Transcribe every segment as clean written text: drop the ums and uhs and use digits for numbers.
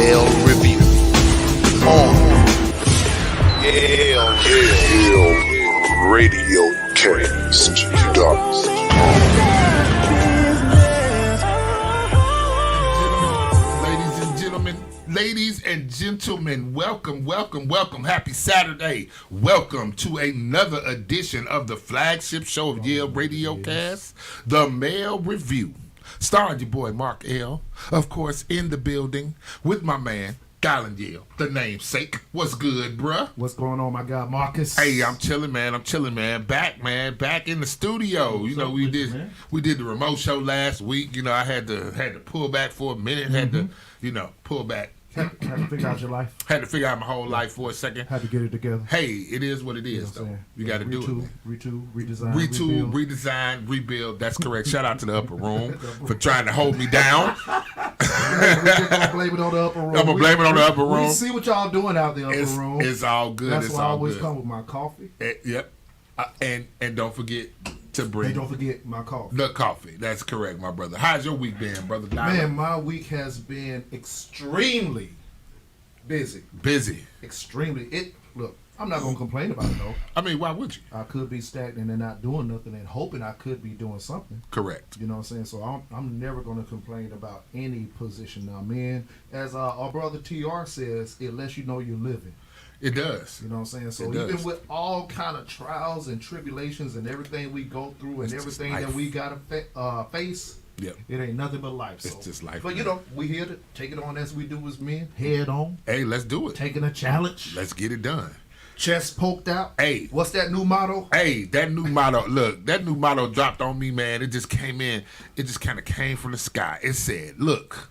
Yale Review on Yale Radio Cast. Ladies and gentlemen, welcome. Happy Saturday. Welcome to another edition of the flagship show of Yale Radio Cast, the Male Review. Starring your boy Mark L. Of course, in the building with my man, Dylan Yale, the namesake. What's good, bruh? What's going on, my guy Marcus? Hey, I'm chilling, man. Back in the studio. You know, we did the remote show last week. You know, I had to pull back for a minute. Had to pull back. Had to figure out your life. Had to figure out my whole life for a second. Had to get it together. Hey, it is what it is, though. You got to do it. Retool, redesign, rebuild. That's correct. Shout out to the upper room for trying to hold me down. We're gonna blame it on the upper room. I'm gonna blame it on the upper room. We see what y'all doing out the upper room. It's all good. That's it's why I all always good. come with my coffee. Yep. And don't forget to bring. And don't forget my coffee. The coffee. That's correct, my brother. How's your week been, brother? Man, my week has been extremely busy. Extremely. Look, I'm not gonna complain about it though. I mean, why would you? I could be stagnant and not doing nothing and hoping I could be doing something. Correct. You know what I'm saying? So I'm never gonna complain about any position I'm in. As our brother TR says, it lets you know you're living. It does. You know what I'm saying? So even with all kind of trials and tribulations and everything we go through and everything that we gotta face. Yep. It ain't nothing but life. It's just life. But, you know, we here to take it on as we do as men. Head on. Hey, let's do it. Taking a challenge. Let's get it done. Chest poked out. Hey. What's that new motto? Hey, that new motto. Look, that new motto dropped on me, man. It just came in. It just kind of came from the sky. It said, look,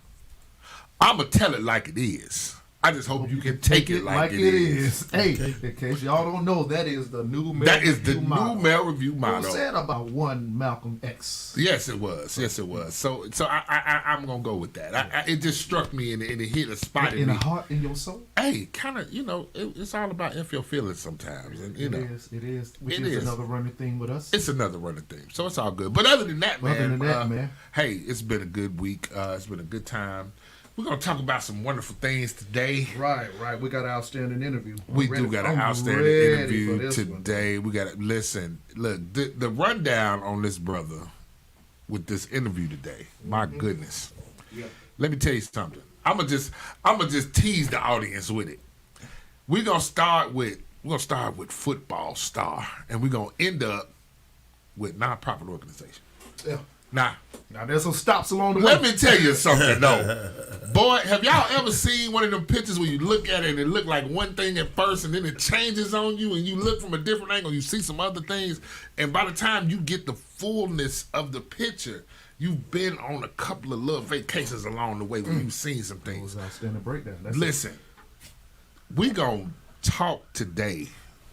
I'm going to tell it like it is. I just hope you can take it like it is. Hey, in case y'all don't know, that is the new male That is the new Male Review motto. It was said about one Malcolm X. Yes, it was. So I'm gonna go with that. It just struck me and it hit a spot in the me. Heart, in your soul. Hey, kind of, it's all about if your feelings sometimes, and It is. Which is another running theme with us. It's another running theme, so it's all good. But other than that, man. Hey, it's been a good week. It's been a good time. We're going to talk about some wonderful things today. Right. We got an outstanding interview. We do got an outstanding interview today. We got to listen. Look, the rundown on this brother with this interview today. My goodness. Yeah. Let me tell you something. I'm gonna just tease the audience with it. We're gonna start with football star, and we're gonna end up with nonprofit organization. Yeah. Now there's some stops along the way. Let me tell you something, though. Boy, have y'all ever seen one of them pictures where you look at it and it look like one thing at first and then it changes on you and you look from a different angle, you see some other things, and by the time you get the fullness of the picture, you've been on a couple of little vacations along the way where you've seen some things. That was outstanding breakdown. Listen, we gonna talk today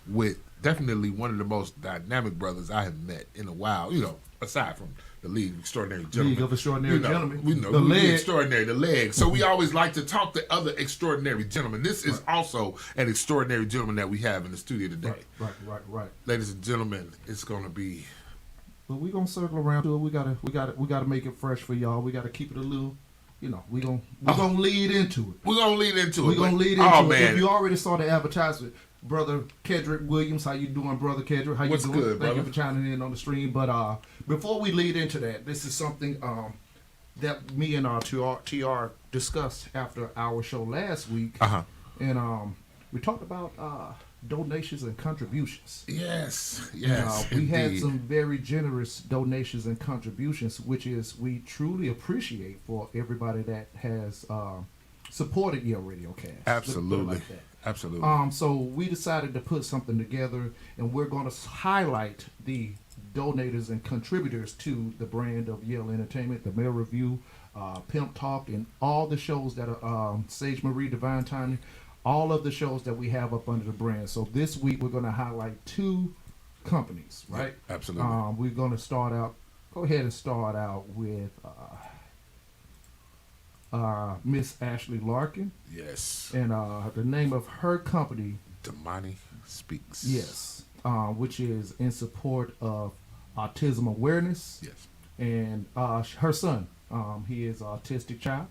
with definitely one of the most dynamic brothers I have met in a while, aside from the League of Extraordinary Gentlemen. League of Extraordinary Gentlemen. We know the leg. Extraordinary, the leg. So we always like to talk to other extraordinary gentlemen. This is also an extraordinary gentleman that we have in the studio today. Right. Ladies and gentlemen, it's gonna be. But we're gonna circle around to it. We gotta make it fresh for y'all. We gotta keep it a little. We're gonna lead into it. We're gonna lead into it. If you already saw the advertisement, Brother Kedrick Williams, how you doing, Brother Kedrick? How you What's doing? good, Thank brother? you for chiming in on the stream. But before we lead into that, this is something that me and TR discussed after our show last week. And we talked about donations and contributions. Yes. We had some very generous donations and contributions, which is we truly appreciate for everybody that has supported Yale Radio Cast. Absolutely. Like that. Absolutely. So we decided to put something together, and we're going to highlight the donators and contributors to the brand of Yale Entertainment, the Male Review, Pimp Talk, and all the shows that are Sage Marie, Divine Timing, all of the shows that we have up under the brand. So this week we're going to highlight two companies, right? Yeah, absolutely. We're going to go ahead and start out with Miss Ashley Larkin. Yes. And the name of her company, Damani Speaks. Yes. Which is in support of autism awareness. Yes. And her son, he is an autistic child.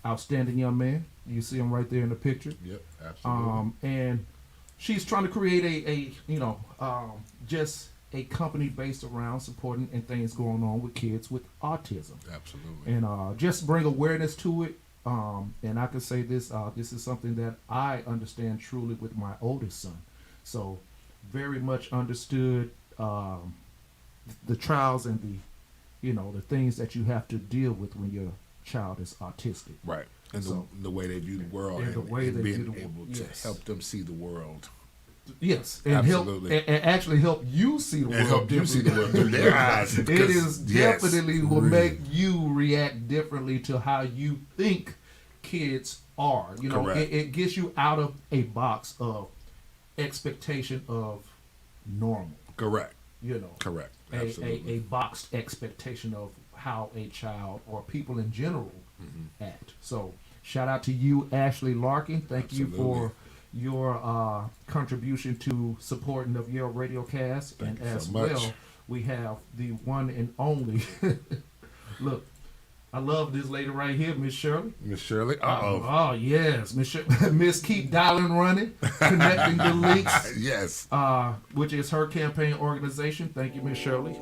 outstanding young man. You see him right there in the picture. Yep, absolutely. And she's trying to create just a company based around supporting and things going on with kids with autism. Absolutely. And just bring awareness to it. And I can say this: this is something that I understand truly with my oldest son. So, very much understood the trials and the things that you have to deal with when your child is autistic. Right. And So- the way they view the world and the way they being view the able world. to Yes. help them see the world. Yes, and Absolutely. and actually help you see the world. And help you see the world through their eyes. It is Yes, definitely will really. make you react differently to how you think kids are. Correct. It gets you out of a box of expectation of normal. Correct. A Correct. Absolutely. boxed expectation of how a child or people in general Mm-hmm. act. So shout out to you, Ashley Larkin. Thank you for your contribution to supporting of Yale Radio Cast. Thank And you so as much. well, we have the one and only. Look, I love this lady right here, Miss Shirley. Miss Shirley. Uh-oh. Oh yes, Miss Keep Dialing Running, connecting the links, Yes. which is her campaign organization. Thank you, Miss Shirley.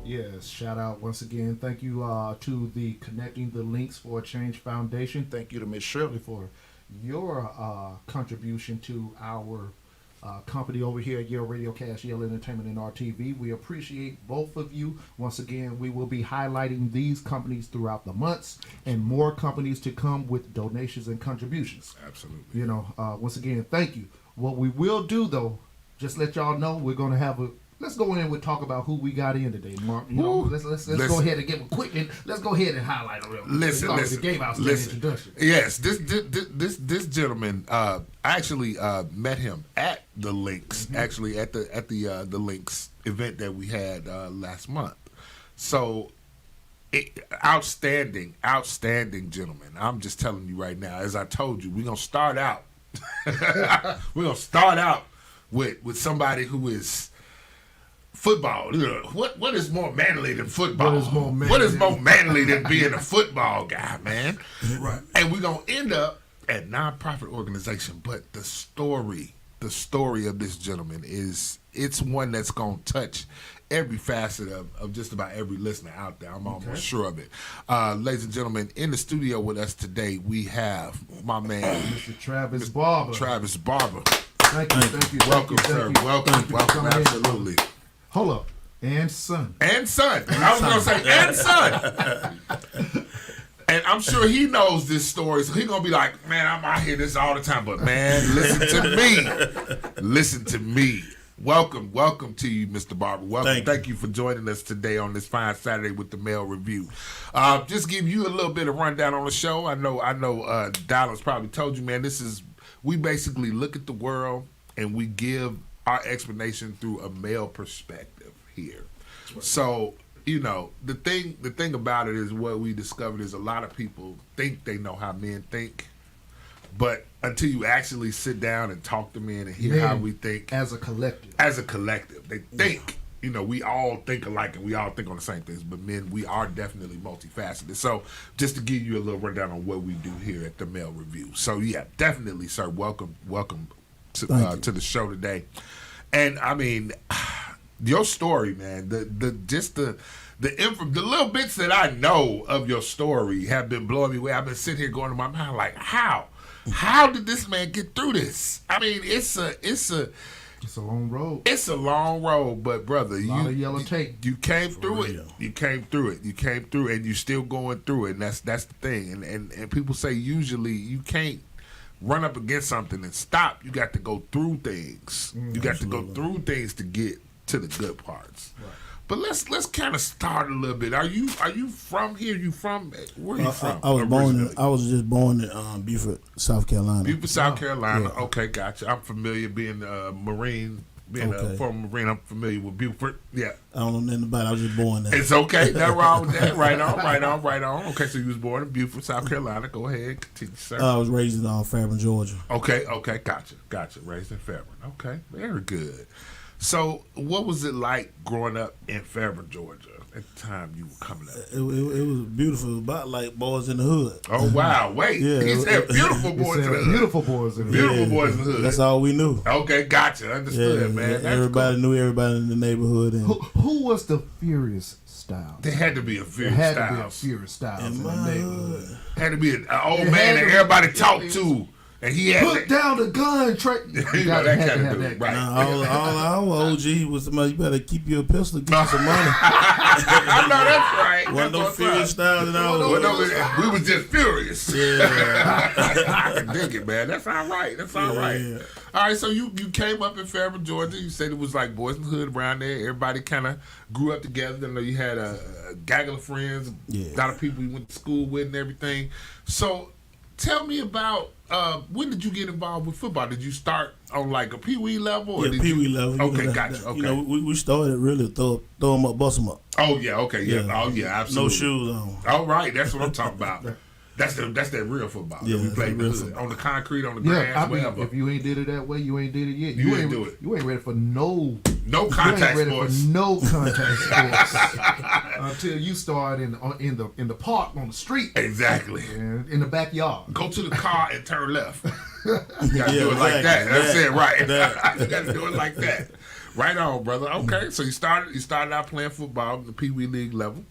Yes, shout out once again. Thank you to the Connecting the Links for a Change Foundation. Thank you to Miss Shirley for your contribution to our company over here at Yale Radio Cast, Yale Entertainment, and RTV. We appreciate both of you. Once again, we will be highlighting these companies throughout the months and more companies to come with donations and contributions. Absolutely. Once again, thank you. What we will do, though, just let y'all know, we're going to have a. Let's go in and talk about who we got in today, Mark. Let's go ahead and give a quick. Let's go ahead and highlight a real quick. Listen. Gave out the introduction. Yes, this gentleman. I actually met him at the Links. Mm-hmm. Actually, at the Links event that we had last month. So, outstanding gentleman. I'm just telling you right now. As I told you, we're gonna start out. We're gonna start out with somebody who is. Football. What is more manly than football? What is more manly than being a football guy, man? Right. And we're gonna end up at nonprofit organization, but the story of this gentleman it's one that's gonna touch every facet of just about every listener out there. I'm almost sure of it. Ladies and gentlemen, in the studio with us today, we have my man, Mr. Travis Barber. Travis Barber. Thank you. Welcome, sir. Welcome. Absolutely. Hold up. And son. And son. I was going to say, and son. And I'm sure he knows this story, so he's going to be like, man, I'm out here this all the time. But, man, listen to me. Listen to me. Welcome to you, Mr. Barber. Welcome. Thank you for joining us today on this fine Saturday with the Mail Review. Just give you a little bit of rundown on the show. I know Dallas probably told you, man, we basically look at the world and we give our explanation through a male perspective here. So, the thing about it is what we discovered is a lot of people think they know how men think, but until you actually sit down and talk to men and hear how we think as a collective, they think, we all think alike and we all think on the same things, but men, we are definitely multifaceted. So just to give you a little rundown on what we do here at the Mail Review. So yeah, definitely, sir. Welcome to the show today. And I mean, your story, man, the little bits that I know of your story have been blowing me away. I've been sitting here going to my mind like, how did this man get through this? I mean, it's It's a long road. It's a long road, but brother, A lot of yellow tape. you came through it. real. You came through it. You came through it, and you're still going through it. And that's the thing. And people say usually you can't run up against something and stop. You got to go through things. You got to go through things to get to the good parts. Right. But let's kind of start a little bit. Are you from here? You from where are you from? I was just born in Beaufort, South Carolina. Beaufort, South Carolina. Yeah. Okay, gotcha. I'm familiar being a Marine. Being a former Marine, I'm familiar with Beaufort. Yeah. I don't know nothing about it. I was just born there. It's okay. Nothing wrong with that. Right on. Okay, so you was born in Beaufort, South Carolina. Go ahead. Continue, sir. I was raised in Fairburn, Georgia. Okay. Gotcha. Raised in Fairburn. Okay, very good. So, what was it like growing up in Fairburn, Georgia, at the time you were coming up? It was beautiful, about like boys in the hood. Oh, wow. Wait. Yeah, He said beautiful boys in the hood. Beautiful boys in the hood. Beautiful boys in the hood. That's all we knew. Okay, gotcha. Understood, man. That's Everybody cool. knew everybody in the neighborhood. And Who was the furious style? There had to be a furious Had to be a styles. furious style in the my neighborhood. Had to be an old It man had that to be- everybody talked to. And he had Put down the gun, Trey. You know, got that to kind of have dude, that. right. all our OG was somebody, you better keep your pistol, get you some money. I know that's right. Wasn't no That's what's furious up. style in our Well, no, we was just furious. Yeah. I can dig it, man. That's all right. Yeah. All right, so you came up in Fairburn, Georgia. You said it was like boys in the hood around there. Everybody kind of grew up together. I know you had a gaggle of friends, Yeah. a lot of people you went to school with and everything. So tell me about when did you get involved with football? Did you start on like a Pee Wee level? Or Yeah, Pee Wee level. you Okay, know, gotcha. Okay. You know, we started really throw them up, bust them up. Oh yeah, okay, yeah. Yeah. Oh yeah, absolutely. No shoes on. All right, that's what I'm talking about. That's that real football. Yeah, that we that's played the real the hood. football. On the concrete, on the grass, Yeah, I mean, whatever. if you ain't did it that way, you ain't did it yet. You ain't didn't do it. You ain't ready for no Contact you ain't ready sports. For no contact sports until you start in the park on the street Exactly. and in the backyard. Go to the car and turn left. You gotta Yeah, do it like that. exactly. That's it, right? That. You gotta do it like that. Right on, brother. Okay, so you started out playing football at the Pee Wee League level,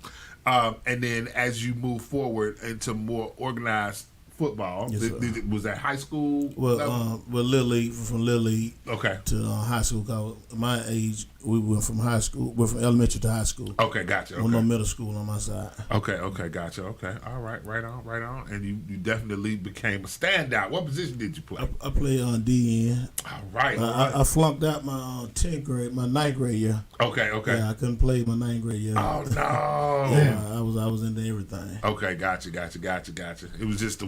and then as you move forward into more organized football, Yes, sir. was that high school? Well, level? Little League, from Little League Okay. to high school. 'Cause my age, we went from high school, went from elementary to high school. Okay, gotcha. Well, no Okay. middle school on my side. Okay, gotcha. Okay, all right, right on. And you definitely became a standout. What position did you play? I played on DN. All right. I flunked out my 10th grade, my 9th grade year. Okay. Yeah, I couldn't play my 9th grade year. Oh no. Yeah, I was into everything. Okay, gotcha. It was just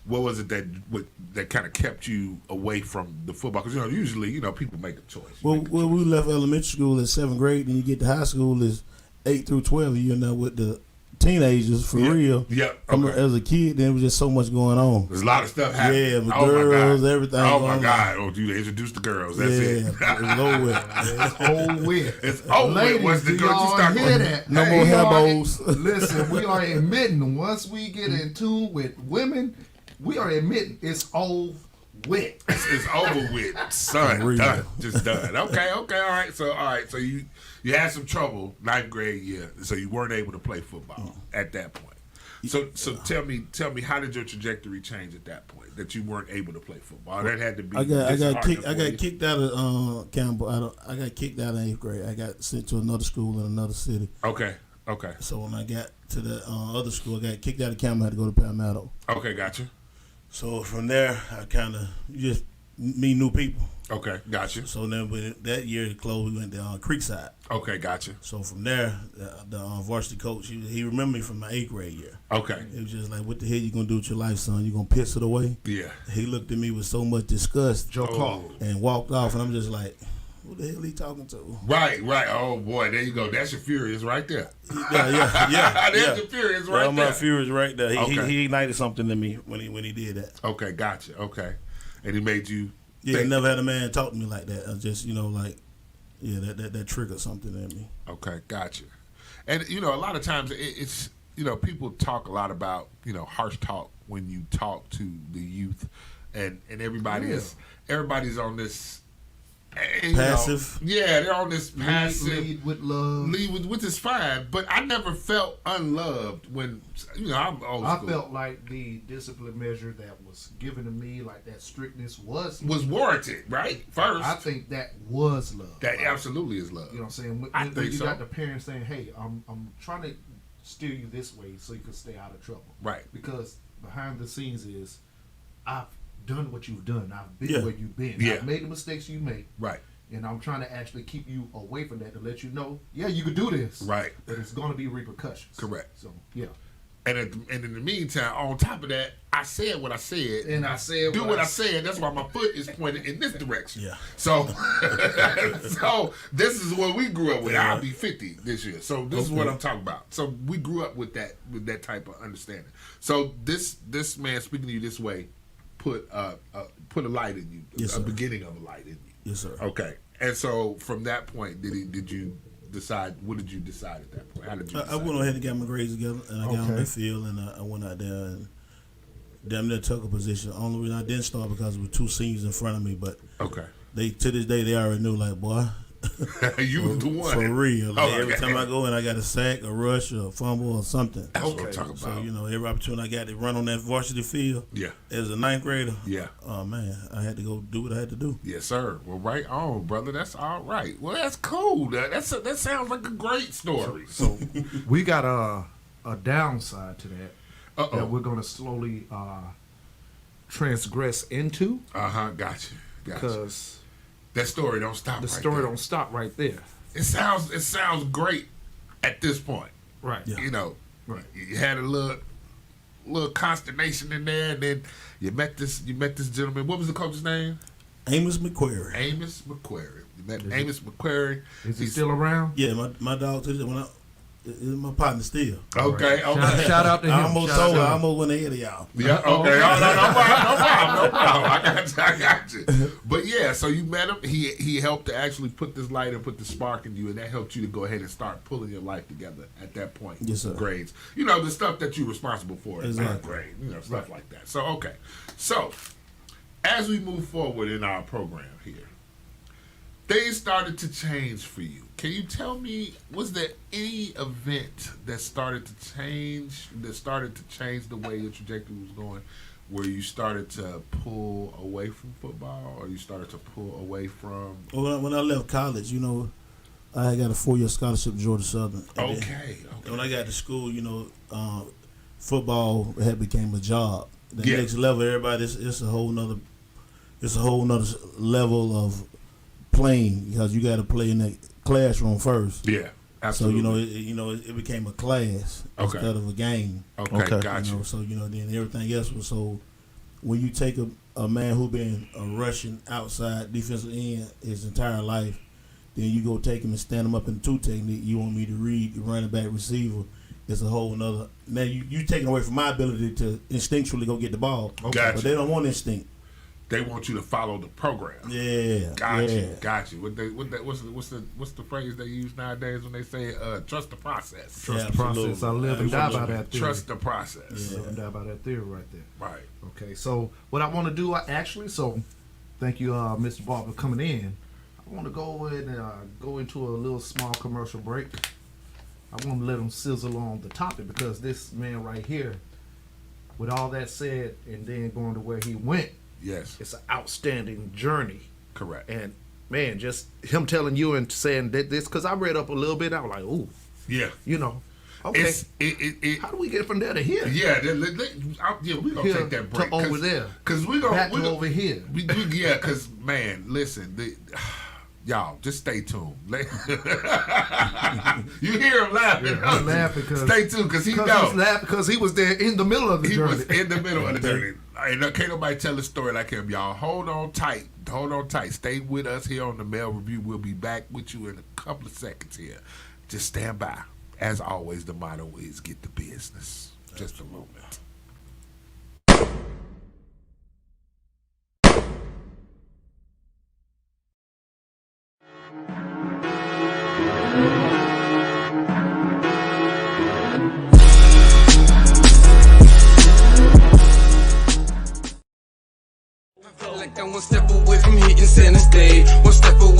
what was it that kind of kept you away from the football? Because usually people make a choice. Well, we left elementary school at 7th grade, and you get to high school is 8 through 12. You're now with the teenagers for real. Yep. As a kid, there was just so much going on. There's a lot of stuff happening. Yeah, with Oh, my girls, God. everything Oh going my on. God! Oh, you introduced the girls. That's yeah, it. it was over with. It's over with. It's over with. Ladies, Once the do girls y'all start hear that? No more we hair are- bows. Listen, we are admitting once we get in tune with women, we are admitting it's over with. It's over with, son. For real. Done. Just done. Okay. All right. So you had some trouble 9th grade year, so you weren't able to play football at that point. So tell me, how did your trajectory change at that point that you weren't able to play football? That had to be. I got disheartening for you. kicked out of Campbell. I got kicked out of 8th grade. I got sent to another school in another city. Okay. So when I got to the other school, I got kicked out of Campbell. I had to go to Palmetto. Okay, gotcha. So from there, I kind of just meet new people. Okay, gotcha. So then when that year it closed, we went to Creekside. Okay, gotcha. So from there, the varsity coach, he remembered me from my 8th grade year. Okay. It was just like, what the hell you gonna do with your life, son? You gonna piss it away? Yeah. He looked at me with so much disgust Joe Clark. and walked off, and I'm just like, who the hell he talking to? Right. Oh boy, there you go. That's your Furious right there. Yeah. That's your Furious right I'm there. not furious right there. Okay. He ignited something in me when he did that. Okay, gotcha. Okay, and he made you. Yeah, think- never had a man talk to me like that. I just that triggered something in me. Okay, gotcha. And a lot of times it's people talk a lot about harsh talk when you talk to the youth, and everybody's on this And, passive. They're on this passive lead with love. which is fine. But I never felt unloved when I'm old I school. felt like the discipline measure that was given to me, like that strictness, was warranted, right? First, I think that was love. that absolutely is love. You know what I'm saying? When, I when think you so. got the parents saying, "Hey, I'm trying to steer you this way so you can stay out of trouble." Right. Because behind the scenes is, I've done what you've done. I've been where you've been. Yeah. I've made the mistakes you make. Right. And I'm trying to actually keep you away from that to let you know, yeah, you can do this. Right. But it's going to be repercussions. Correct. So, yeah. And in the meantime, on top of that, I said what I said. And I said do what I said. That's why my foot is pointed in this direction. Yeah. So, so this is what we grew up with. I'll be 50 this year. So this is what I'm talking about. So we grew up with that type of understanding. So this man speaking to you this way put a light in you. Yes, a sir. beginning of a light in you. Yes, sir. Okay. And so from that point, did you decide? What did you decide at that point? How did you? I went ahead and got my grades together, and I got on Okay. the field, and I went out there and damn near took a position. Only reason I didn't start because there were two seniors in front of me, but Okay. they to this day they already knew, like, boy, You was the one. for real. Like, Okay. every time I go in, I got a sack, a rush, or a fumble, or something. That's what I'm talking So about. every opportunity I got to run on that varsity field, Yeah. as a ninth grader, Yeah. oh man, I had to go do what I had to do. Yes, sir. Well, right on, brother. That's all right. Well, that's cool. That sounds like a great story. So we got a downside to that Uh-oh. that we're going to slowly transgress into, Got you. because That story don't stop. the right story there. don't stop right there. It sounds great at this point. Right. Yeah. Right. You had a little consternation in there, and then you met this gentleman. What was the coach's name? Amos McQuarrie. Amos McQuarrie. You met Amos McQuarrie. Is he still around? Yeah, my dog to this when is my partner still. Okay. Shout out to him. I almost Shout out told to her, I him. almost went ahead of y'all. Yeah, okay. No problem. I got you. But yeah, so you met him. He helped to actually put this light and put the spark in you, and that helped you to go ahead and start pulling your life together at that point. Yes, sir. Grades. The stuff that you're responsible for in ninth Exactly. grade. Stuff like that. So, okay. So, as we move forward in our program here, things started to change for you. Can you tell me, was there any event that started to change the way your trajectory was going, where you started to pull away from football, or you started to pull away from? Well, when I left college, I got a 4-year scholarship to Georgia Southern. And Okay. then when I got to school, football had became a job. The Yeah. next level, everybody, it's a whole nother level of playing, because you got to play in that classroom first. Yeah, absolutely. So it became a class Okay. instead of a game. Okay, got you. So then everything else was so. When you take a man who been a rushing outside defensive end his entire life, then you go take him and stand him up in two technique. You want me to read the running back receiver? It's a whole nother. Now you taking away from my ability to instinctually go get the ball. Gotcha. But they don't want instinct. They want you to follow the program. Yeah. Got you. What's the phrase they use nowadays when they say trust the process? Trust the process. I live and die by that theory. Trust the process. Live and die by that theory right there. Right. Okay, so what I want to do, thank you, Mr. Barber, for coming in. I want to go ahead and go into a little small commercial break. I want to let him sizzle on the topic, because this man right here, with all that said, and then going to where he went, Yes. it's an outstanding journey. Correct. And man, just him telling you and saying that this, because I read up a little bit, I was like, ooh, Yeah. okay. It How do we get from there to here? yeah, we're gonna Here take that break to over there. because we're gonna Back to over here. because man, listen, y'all just stay tuned. You hear him laughing? Yeah, I'm laughing because stay tuned because he he's knows. laughing because he was there in the middle of the He journey. was in the middle of the journey. Can't nobody tell a story like him, y'all. Hold on tight. Stay with us here on the Mail Review. We'll be back with you in a couple of seconds here. Just stand by. As always, the motto is get the business. Just a moment. Like I'm one step away from hitting center stage. One step away.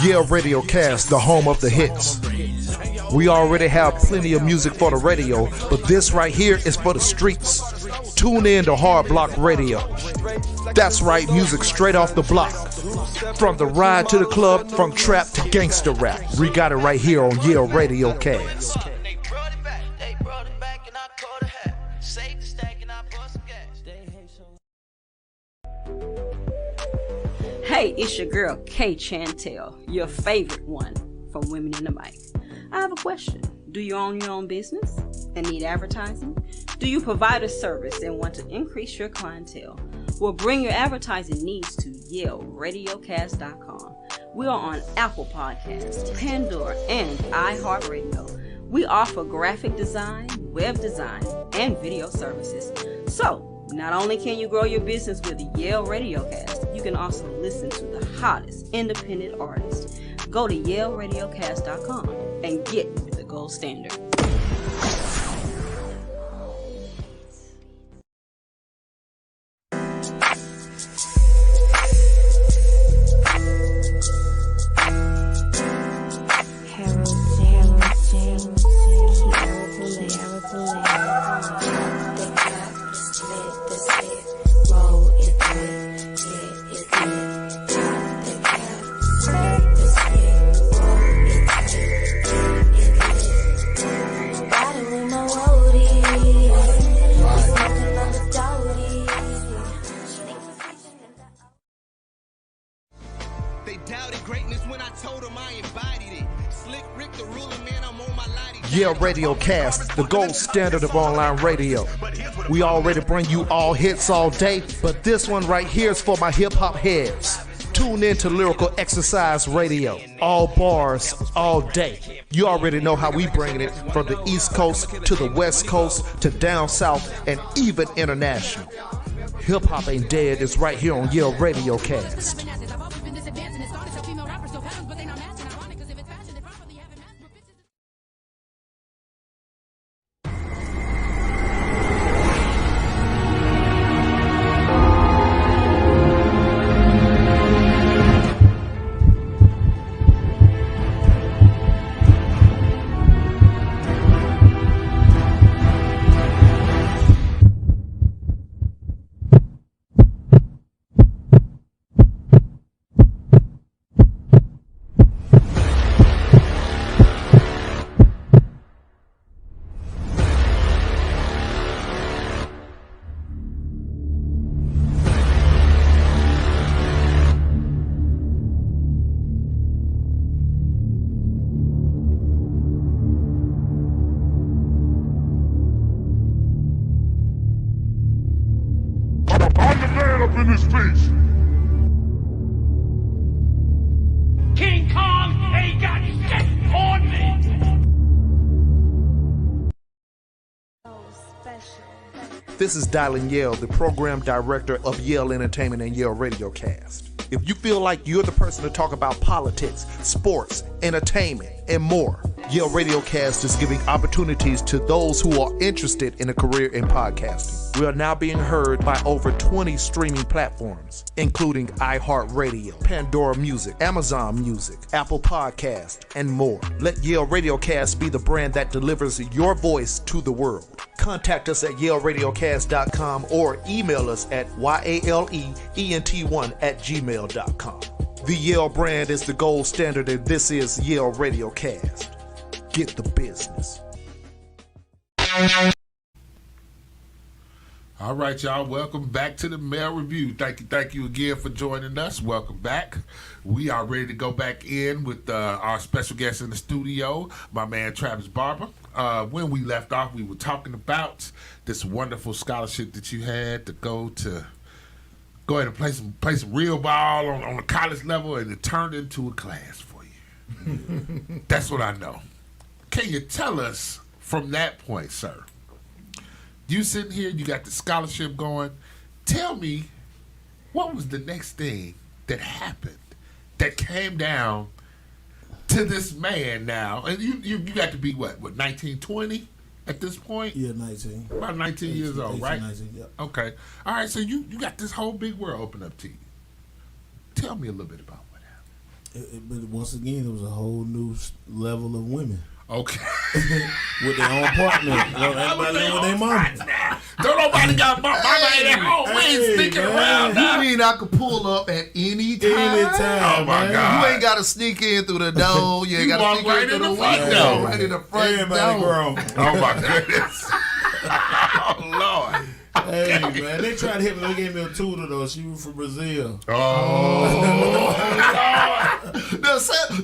Yeah, Radio Cast, the home of the hits. We already have plenty of music for the radio, but this right here is for the streets. Tune in to Hard Block Radio. That's right, music straight off the block. From the ride to the club, from trap to gangster rap. We got it right here on Yeah Radio Cast. Hey, it's your girl K Chantel, your favorite one from Women in the Mic. I have a question. Do you own your own business and need advertising? Do you provide a service and want to increase your clientele? Well, bring your advertising needs to YaleRadiocast.com. We are on Apple Podcasts, Pandora, and iHeartRadio. We offer graphic design, web design, and video services. So, not only can you grow your business with Yale Radiocast, you can also listen to the hottest independent artists. Go to YaleRadiocast.com and get with the gold standard. Yeah, Radio Cast, the gold standard of online radio. We already bring you all hits all day, but this one right here is for my hip-hop heads. Tune in to Lyrical Exercise Radio. All bars, all day. You already know how we bring it from the East Coast to the West Coast to down south and even international. Hip-hop ain't dead, it's right here on Yale Radio Cast. In this piece. King Kong ain't got shit on me. This is Dylan Yale, the program director of Yale Entertainment and Yale Radio Cast. If you feel like you're the person to talk about politics, sports, entertainment, and more, Yale Radio Cast is giving opportunities to those who are interested in a career in podcasting. We are now being heard by over 20 streaming platforms, including iHeartRadio, Pandora Music, Amazon Music, Apple Podcast, and more. Let Yale Radio Cast be the brand that delivers your voice to the world. Contact us at YaleRadiocast.com or email us at YALEENT1@gmail.com. The Yale brand is the gold standard, and this is Yale Radio Cast. Get the business. All right, y'all. Welcome back to the Mail Review. Thank you again for joining us. Welcome back. We are ready to go back in with our special guest in the studio, my man Trapp Barber. When we left off, we were talking about this wonderful scholarship that you had to go ahead and play some real ball on the college level, and it turned into a class for you. That's what I know. Can you tell us from that point, sir? You sitting here, you got the scholarship going. Tell me, what was the next thing that happened that came down to this man now? And you got to be what 19, 20 at this point? Yeah, 19. About 19 18, years old, 18, right? 19, yep. Okay. All right, so you got this whole big world open up to you. Tell me a little bit about what happened. But once again, it was a whole new level of women. Okay. With their own partner. Everybody there with their mama. Don't nobody got mama ain't at home. We ain't sneaking around now. You mean I could pull up at any time? Anytime, Oh, my man. God. You ain't got to sneak in through the door. You ain't You got walk to sneak right in through in the the front window. door. Right in the front Everybody door. grown. Oh my goodness. Oh Lord. Hey, man, they tried to hit me. They gave me a tutor, though. She was from Brazil.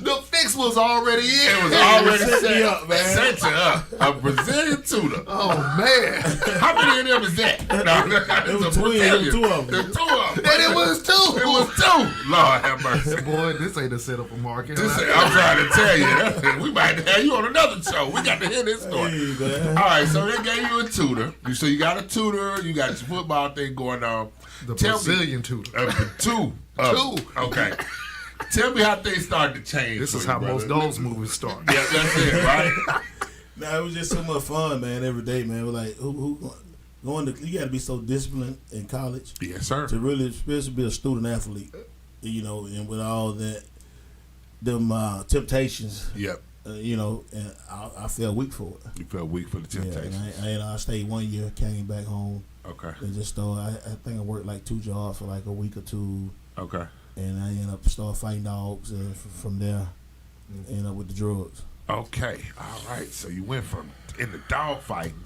The fix was already in. It was already Set me set up, man. Set you up. A Brazilian tutor. Oh, man. How many of them is that? No, It was twins. There were two of them. There's two of them. And it was two. It was two. Lord have mercy. Boy, this ain't a setup for market. I'm trying to tell you. We might have you on another show. We got to hear this story. Hey, man. All right, so they gave you a tutor. So you got a tutor. You got your football thing going on. The Tell Brazilian me, tutor. Two. Okay. Tell me how things started to change. This for is you, how brother. most those movies start. Yeah, that's it, right? Nah, it was just so much fun, man, every day, man. We're like, who going to, you got to be so disciplined in college Yes, sir. to really, especially be a student athlete, you know, and with all that, them temptations, Yep. you know, and I felt weak for it. You felt weak for the Yeah, temptation. and I stayed 1 year, came back home, Okay. and just started, I think I worked like 2 jobs for like a week or two, Okay. and I ended up start fighting dogs, and from there, ended up with the drugs. Okay. All right. So you went from in the dog fighting,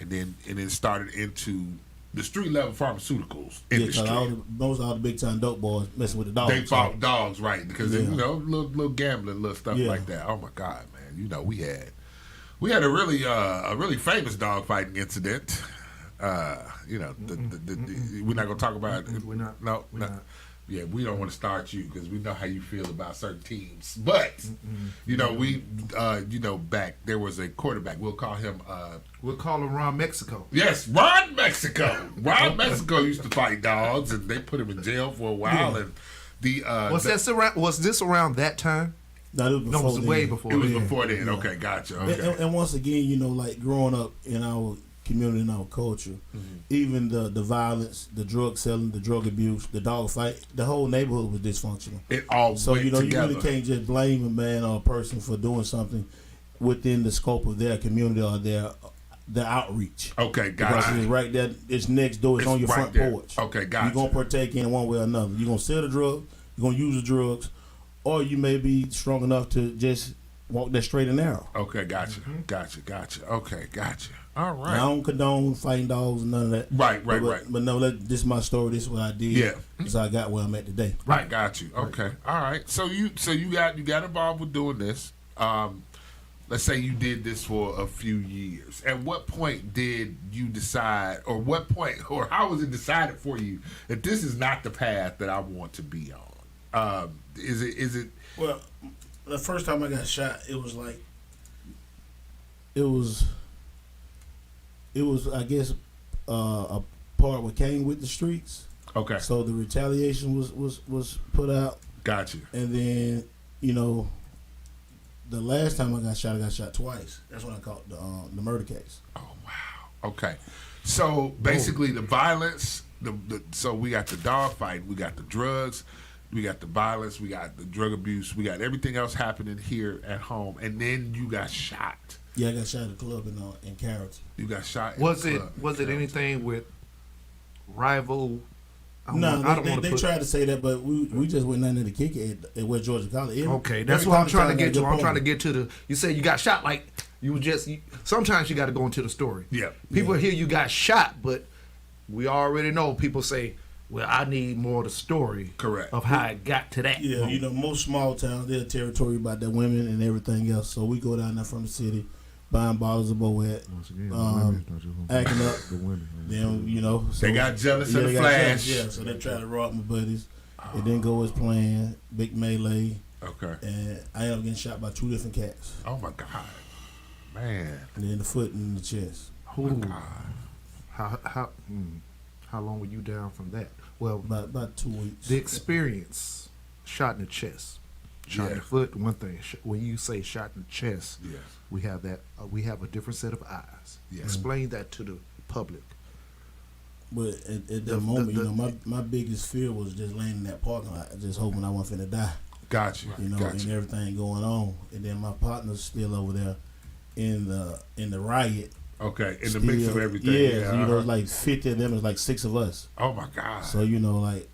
and then started into the street level pharmaceuticals Yeah, industry. because most all the big time dope boys messing with the dogs. They fought dogs, right? Because they, Yeah. you know, little gambling, little stuff Yeah. like that. Oh my God, man! You know, we had a really famous dog fighting incident. You know, we're not gonna talk about it. We're not. No, We're no. not. Yeah, we don't want to start you because we know how you feel about certain teams. But you know, back there was a quarterback. We'll call him. We'll call him Ron Mexico. Yes, Ron Mexico. Ron Mexico used to fight dogs, and they put him in jail for a while. Yeah. And the Was this around that time? No, it was No, before it was way then. before. it was then. before then. Yeah. Okay, gotcha. And, Okay. and once again, you know, like growing up in our community and our culture, even the violence, the drug selling, the drug abuse, the dog fight, the whole neighborhood was dysfunctional. It all So went you know, together. you really can't just blame a man or a person for doing something within the scope of their community or their outreach. Okay, Because gotcha. it's right there, it's next door, it's on your right front there. porch. Okay, gotcha. You're gonna partake in it one way or another. You're gonna sell the drug, you're gonna use the drugs, or you may be strong enough to just walk that straight and narrow. Okay, gotcha. Gotcha. Okay, gotcha. All right. Now, I don't condone fighting dogs and none of that. Right. But no, this is my story. This is what I did. Yeah. This is how I got where I'm at today. Right, got you. Okay, all right. So you got involved with doing this. Let's say you did this for a few years. At what point did you decide, or how was it decided for you that this is not the path that I want to be on? Is it? Well, the first time I got shot, it was I guess a part what came with the streets. Okay, So the retaliation was put out, got you. and then you know, the last time I got shot twice. That's when I caught the murder case. Oh wow. Okay, so basically the violence. So we got the dog fight, we got the drugs, we got the violence, we got the drug abuse, we got everything else happening here at home, and then you got shot. Yeah, I got shot at a club in Carrollton. You got shot. Was in it the club. was it anything with rival? No, I don't they want to put. tried to say that, but we just went down there to kick it at West Georgia College. Okay, that's Every what I'm college trying to town get got a to. good I'm trying to program. get to the. You say you got shot, like sometimes you got to go into the story. Yeah. People hear you got shot, but we already know. People say, "Well, I need more of the story." Correct. Of how it got to that. Yeah, you know, most small towns, they're territory about their women and everything else. So we go down there from the city, buying bottles of Moet, acting up. Then, you know. So, They got jealous in they the got flash. jealous, yeah, so they try to rob my buddies. It didn't go as planned. Big melee. Okay. And I ended up getting shot by 2 different cats. Oh my God, man. And in the foot and in the chest. Ooh. How long were you down from that? Well, About 2 weeks. the experience, shot in the chest, shot in Yeah. the foot. One thing, when you say shot in the chest, Yes. we have that. We have a different set of eyes. Yes. Explain that to the public. But at that moment, my biggest fear was just laying in that parking lot, just hoping I wasn't finna die. Gotcha. And everything going on. And then my partner's still over there in the riot. Okay, in the mix of everything. Yeah, so, it's like 50 of them. It's like 6 of us. Oh my God. So like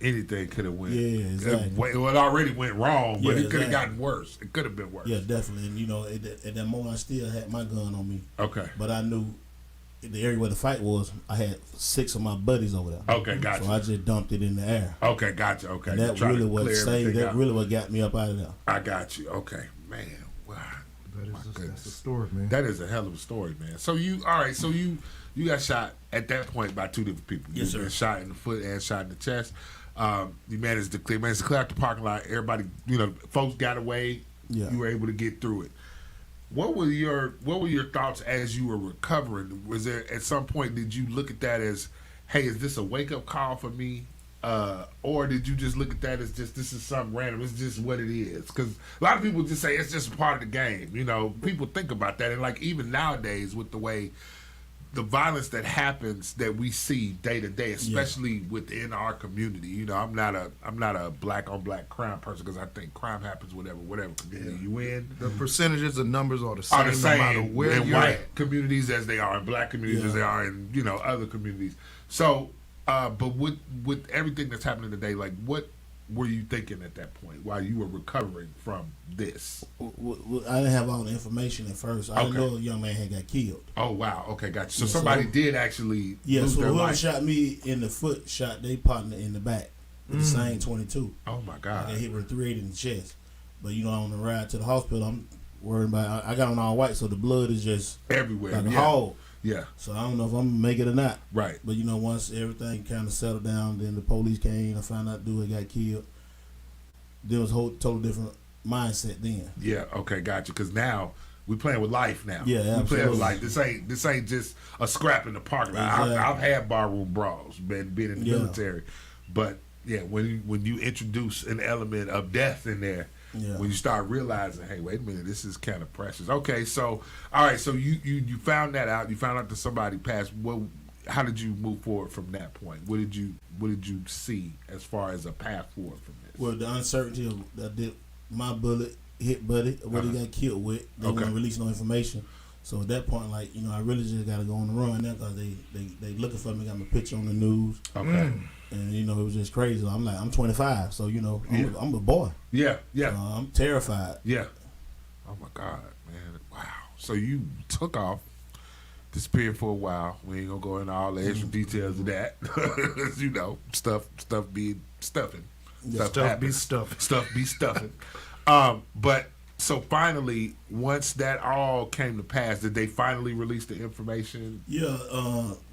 anything could have went. Yeah, exactly. It already went wrong, but it could have gotten worse. It could have been worse. Yeah, definitely. And at that moment, I still had my gun on me. Okay. But I knew the area where the fight was. I had 6 of my buddies over there. Okay, gotcha. So I just dumped it in the air. Okay, gotcha. Okay. And that really what saved. That really what got me up out of there. I got you. Okay, man. Wow. That's a story, man. That is a hell of a story, man. So you got shot at that point by 2 different people. Yes, sir. You got shot in the foot and shot in the chest. You managed to clear out the parking lot. Everybody, folks got away. Yeah. You were able to get through it. What were your thoughts as you were recovering? Was there at some point did you look at that as, hey, is this a wake up call for me? Or did you just look at that as just this is something random? It's just what it is. Because a lot of people just say it's just part of the game. People think about that, and like even nowadays with the way the violence that happens that we see day to day, especially within our community. I'm not a black on black crime person because I think crime happens whatever community you in. The percentages and numbers are the same, no matter where in you're white at. communities as they are in black communities as they are in other communities. So, but with everything that's happening today, like what were you thinking at that point while you were recovering from this? I didn't have all the information at first. I didn't know a young man had got killed. Oh wow, okay, gotcha. So somebody did actually lose so their whoever life. shot me in the foot shot their partner in the back with the same 22. Oh my God. I got hit with a 380 in the chest. But on the ride to the hospital, I'm worried about. I got on all white, so the blood is just everywhere. like a hog. Yeah. So I don't know if I'm gonna make it or not. Right. But once everything kind of settled down, then the police came. I found out dude got killed. There was a whole total different mindset then. Yeah. Okay. Gotcha. Because now we playing with life now. Yeah, absolutely. We playing with life. This ain't just a scrap in the parking lot. Exactly. I've had barroom brawls, been in the military, but yeah, when you introduce an element of death in there. Yeah. When you start realizing, hey, wait a minute, this is kind of precious. Okay, so all right, so you found that out. You found out that somebody passed. Well, how did you move forward from that point? What did you see as far as a path forward from this? Well, the uncertainty of that my bullet hit Buddy, what he got killed with. They wouldn't release no information. So at that point, I really just got to go on the run now because they looking for me. Got my picture on the news. Okay. And it was just crazy. I'm 25, so I'm a boy. Yeah, yeah. So I'm terrified. Yeah. Oh my God, man! Wow. So you took off, disappeared for a while. We ain't gonna go into all the extra details of that. Stuff be stuffing. Stuff be stuffing. Stuff be stuffing. But so finally, once that all came to pass, did they finally release the information? Yeah,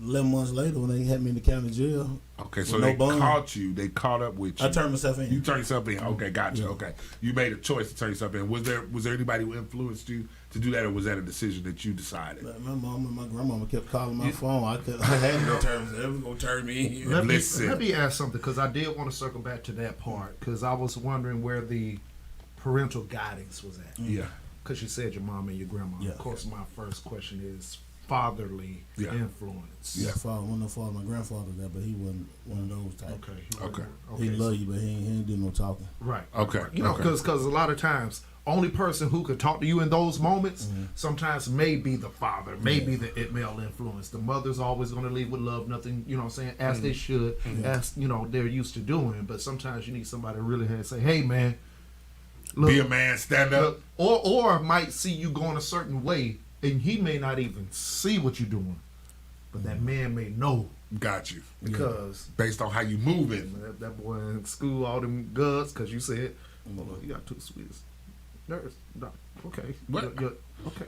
11 months later when they had me in the county jail. Okay, so they caught you. They caught up with you. I turned myself in. You turned yourself in. Okay, gotcha. Yeah. Okay, you made a choice to turn yourself in. Was there anybody who influenced you to do that, or was that a decision that you decided? My mom and my grandmama kept calling my phone. I had to go turn. They was gonna turn me in. Let me ask something because I did want to circle back to that part because I was wondering where the parental guidance was at. Yeah. Because you said your mom and your grandma. Yeah. Of course, my first question is fatherly influence. Yeah, one of my grandfather there, but he wasn't one of those type. Okay. He loved you, but he ain't do no talking. Right. Okay. Because a lot of times, only person who could talk to you in those moments sometimes may be the father, may be the male influence. The mother's always going to lead with love, nothing, as they should, as, they're used to doing. But sometimes you need somebody to really say, hey, man, look, be a man, stand up. Or might see you going a certain way, and he may not even see what you're doing, but that man may know. Got you. Because based on how you moving. That boy in school, all them guts, because you said, you got 2 sweetest nerves. Okay. What? Okay.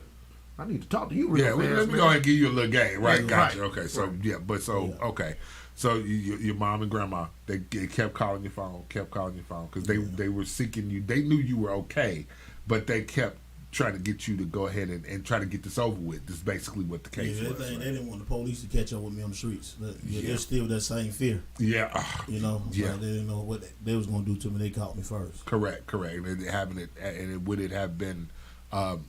I need to talk to you real fast, let me go ahead and give you a little game. Right, Yeah, gotcha. right. Okay, so, okay. So your mom and grandma, they kept calling your phone, because they were seeking you. They knew you were okay, but they kept trying to get you to go ahead and try to get this over with. This is basically what the case was. They didn't want the police to catch up with me on the streets. They're still that same fear. Yeah. They didn't know what they was going to do to me. They caught me first. Correct. And would it have been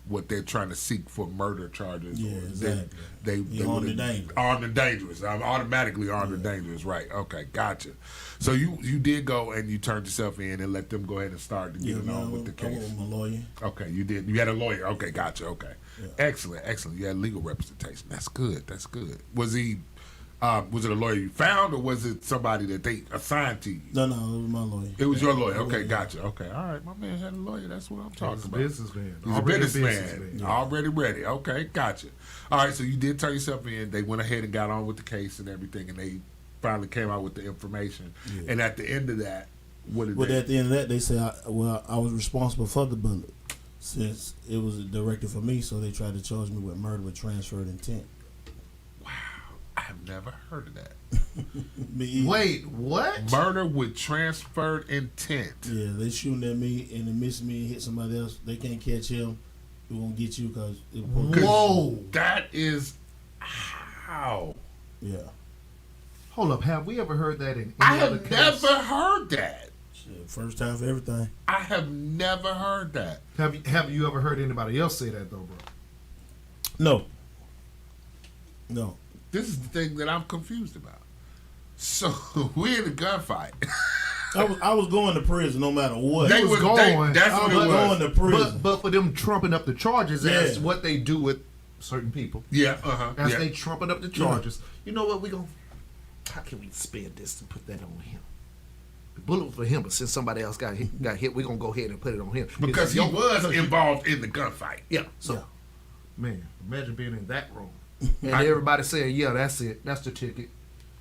what they're trying to seek for murder charges. Yeah, exactly. They armed and dangerous. Armed and dangerous. I'm automatically armed and dangerous. Right. Okay. Gotcha. So you did go and you turned yourself in and let them go ahead and start to get on with the case. I went with my lawyer. Okay. You did. You had a lawyer. Okay. Gotcha. Okay. Yeah. Excellent. You had legal representation. That's good. Was he? Was it a lawyer you found, or was it somebody that they assigned to you? No, it was my lawyer. It was your lawyer. Okay, gotcha. Okay, all right. My man had a lawyer. That's what I'm talking about. Businessman. He's a businessman. Already ready. Okay, gotcha. All right, so you did turn yourself in. They went ahead and got on with the case and everything, and they finally came out with the information. Yeah. And at the end of that, what did they? At the end of that, they said, I was responsible for the bullet since it was directed for me, so they tried to charge me with murder with transferred intent. I've never heard of that. Wait, what? Murder with transferred intent. Yeah, they shooting at me and they miss me and hit somebody else. They can't catch him. It won't get you because whoa, that is how. Yeah. Hold up, have we ever heard that in I any other have case? never heard that. Shit, first time for everything. I have never heard that. Have you ever heard anybody else say that though, bro? No. This is the thing that I'm confused about. So we're in a gunfight. I was going to prison no matter what. That's what it was. Going to prison. But for them trumping up the charges, that's what they do with certain people. Yeah, As they trumping up the charges. You know what? How can we spin this and put that on him? The bullet was for him, but since somebody else got hit, we're going to go ahead and put it on him. Because he was involved in the gunfight. Yeah. So, man, imagine being in that room. And everybody saying, yeah, that's it. That's the ticket.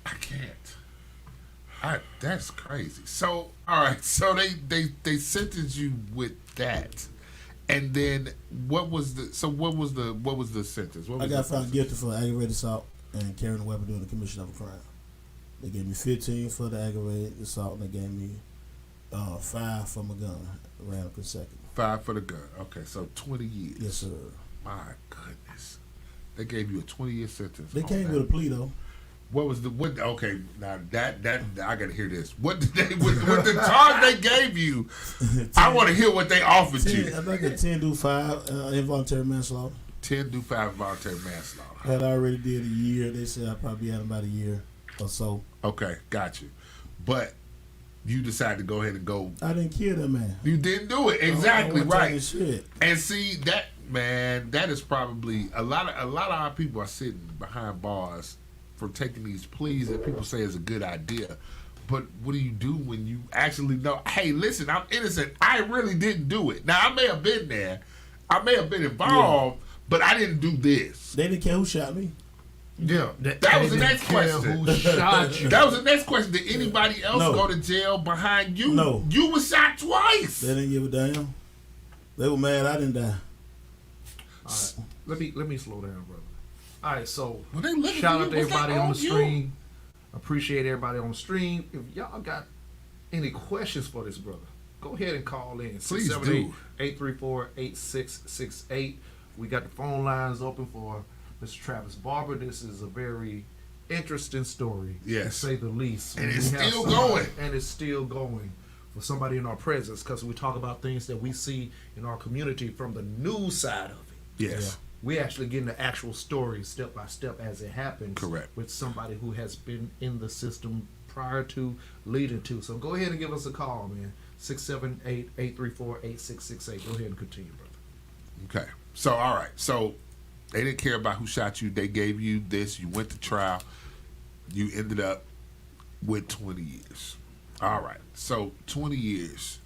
I can't. That's crazy. So, all right. So they sentenced you with that, and then what was the sentence? I got found guilty for aggravated assault and carrying a weapon during the commission of a crime. They gave me 15 for the aggravated assault, and they gave me 5 for my gun. Ran consecutive. 5 for the gun. Okay, so 20 years. Yes, sir. My goodness. They gave you a 20-year sentence. They came with a plea though. What was okay, now that I gotta hear this. What did they with the charge they gave you? 10, I want to hear what they offered 10, you. I think a 10 do 5 involuntary manslaughter. 10 do 5 involuntary manslaughter. Had I already did a year. They said I'd probably had about a year or so. Okay, got you. But you decided to go ahead and go. I didn't kill that man. You didn't do it exactly right. Shit. And see that, man, that is probably a lot of our people are sitting behind bars for taking these pleas that people say is a good idea. But what do you do when you actually know, hey, listen, I'm innocent. I really didn't do it. Now, I may have been there. I may have been involved, but I didn't do this. They didn't care who shot me. Yeah. That was the next question. Who shot you? That was the next question. Did anybody else go to jail behind you? No. You were shot twice. They didn't give a damn. They were mad I didn't die. All right. Let me slow down, brother. All right, so shout out to everybody on the stream. Appreciate everybody on the stream. If y'all got any questions for this brother, go ahead and call in. Please do. 834-8668. We got the phone lines open for Mr. Travis Barber. This is a very interesting story, to say the least. And it's still going. And it's still going for somebody in our presence, because we talk about things that we see in our community from the news side of it. Yes. Yeah. We actually getting the actual story step by step as it happens. Correct. With somebody who has been in the prior to, leading to. So go ahead and give us a call, man. 678-834-8668. Go ahead and continue, brother. Okay. So, all right. So, they didn't care about who shot you. They gave you this. You went to trial. You ended up with 20 years. All right. So, 20 years.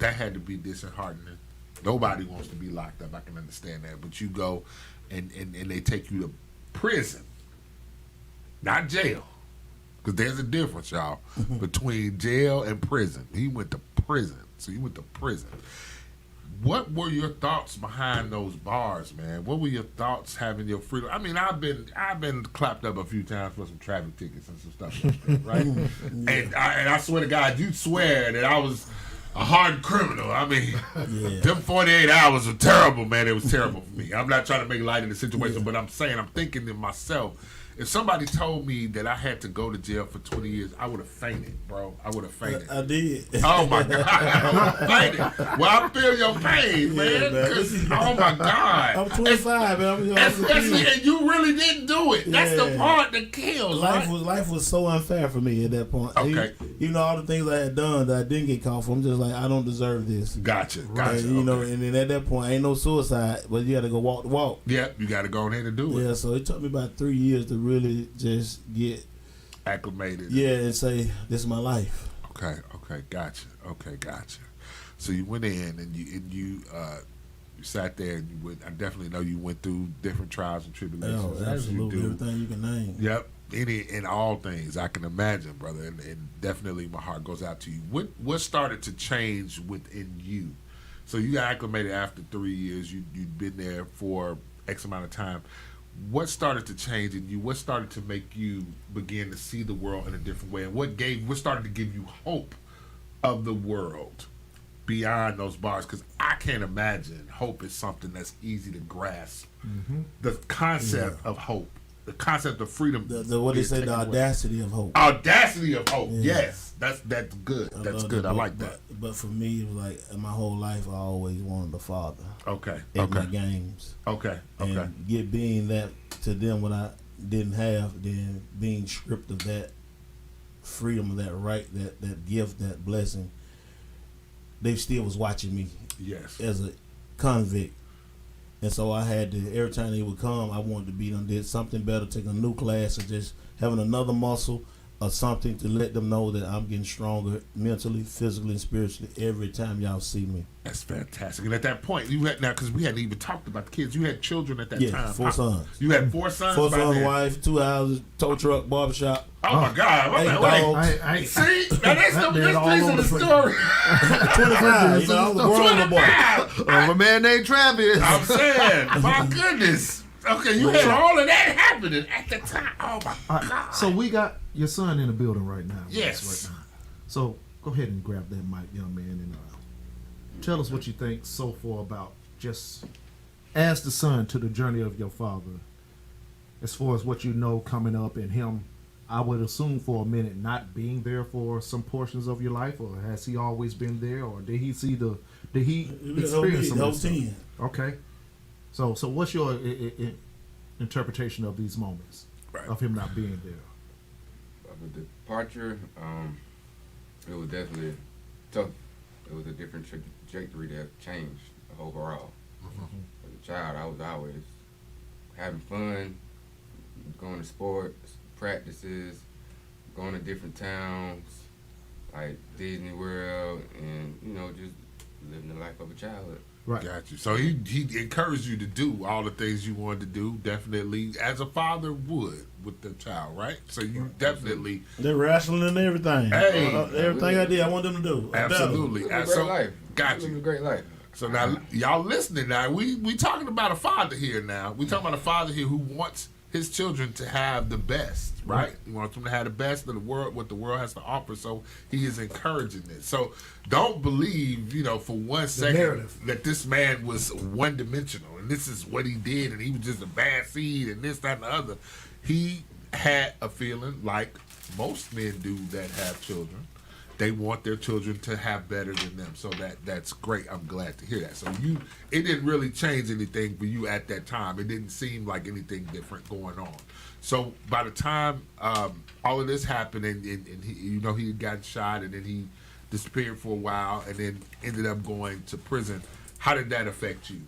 That had to be disheartening. Nobody wants to be locked up. I can understand that. But you go and they take you to prison. Not jail. Because there's a difference, y'all, between jail and prison. He went to prison. So you went to prison. What were your thoughts behind those bars, man? What were your thoughts having your freedom? I mean, I've been clapped up a few times for some traffic tickets and some stuff like that, right? And I swear to God, you'd swear that I was a hard criminal. I mean, them 48 hours were terrible, man. It was terrible for me. I'm not trying to make light of the situation, but I'm saying, I'm thinking to myself, If somebody told me that I had to go to jail for 20 years, I would have fainted, bro. I would have fainted. I did. Oh my God, I would have fainted. Well, I feel your pain, man. man. 'Cause, oh my God. I'm 25, man. Especially, and you really didn't do it. That's the Yeah. part that kills, right? Life was so unfair for me at that point. Okay. You know, all the things I had done that I didn't get caught for, I'm just like, I don't deserve this. Gotcha. You know, Okay. and then at that point, ain't no suicide, but you got to go walk the walk. Yep, you got to go ahead and do it. Yeah, so it took me about 3 years to really just get Acclimated. and say, this is my life. Okay, gotcha. So you went in and you sat there and you went. I definitely know you went through different trials and tribulations. Oh, as you absolutely, do. everything you can name. Yep, in all things I can imagine, brother, and definitely my heart goes out to you. What started to change within you? So you got acclimated after 3 years. You'd been there for X amount of time. What started to change in you? What started to make you begin to see the world in a different way? And what started to give you hope of the world beyond those bars? Because I can't imagine hope is something that's easy to grasp. Mm-hmm. The concept of hope, the concept of freedom. The what they say, the audacity of hope. Audacity of hope. Yeah. Yes, that's good. That's good. I like that. But for me, it was like my whole life, I always wanted a father. Okay. At my games. Okay. And being that to them what I didn't have, then being stripped of that freedom, of that right, that gift, that blessing, they still was watching me. Yes. As a convict. And so I had to, every time they would come, I wanted to be them, did something better, take a new class, or just having another muscle or something to let them know that I'm getting stronger mentally, physically, and spiritually every time y'all see me. That's fantastic. And at that point, you had, now, because we hadn't even talked about the kids, you had children at that time. Yeah, 4 sons. You had 4 sons? 4 by sons, then? wife, 2 houses, tow truck, barbershop. Oh my God! Hey, Wait. See, now that's that the man this all piece of over the the story. 25, you know, I was a grown boy. A man named Trapp is. I'm saying, my goodness. Okay, you had all of that happening at the time. Oh my God! So we got your son in the building right now. with Yes. us right now. So go ahead and grab that mic, young man, and tell us what you think so far about just as the son to the journey of your father, as far as what you know coming up and him. I would assume for a minute not being there for some portions of your life, or has he always been there, or did he experience some the whole of this team. stuff? Okay. So what's your interpretation of these moments of him not being there? Of the departure, it was definitely tough. It was a different trajectory that changed overall. Mm-hmm. As a child, I was always having fun, going to sports, practices, going to different towns, like Disney World, and just living the life of a child. Right. Got you. So he encouraged you to do all the things you wanted to do, definitely, as a father would with the child, right? So you definitely... They're wrestling and everything. Hey. Everything I did, I want them to do. Absolutely. Living a great life. Got Living you. a great life. So now, y'all listening now, we talking about a father here now. We talking about a father here who wants his children to have the best, right? He wants them to have the best of the world, what the world has to offer. So he is encouraging it. So don't believe, for 1 second narrative. that this man was one-dimensional and this is what he did and he was just a bad seed and this, that, and the other. He had a feeling like most men do that have children. They want their children to have better than them. So that's great. I'm glad to hear that. So it didn't really change anything for you at that time. It didn't seem like anything different going on. So by the time all of this happened and he, he had gotten shot and then he disappeared for a while and then ended up going to prison, how did that affect you?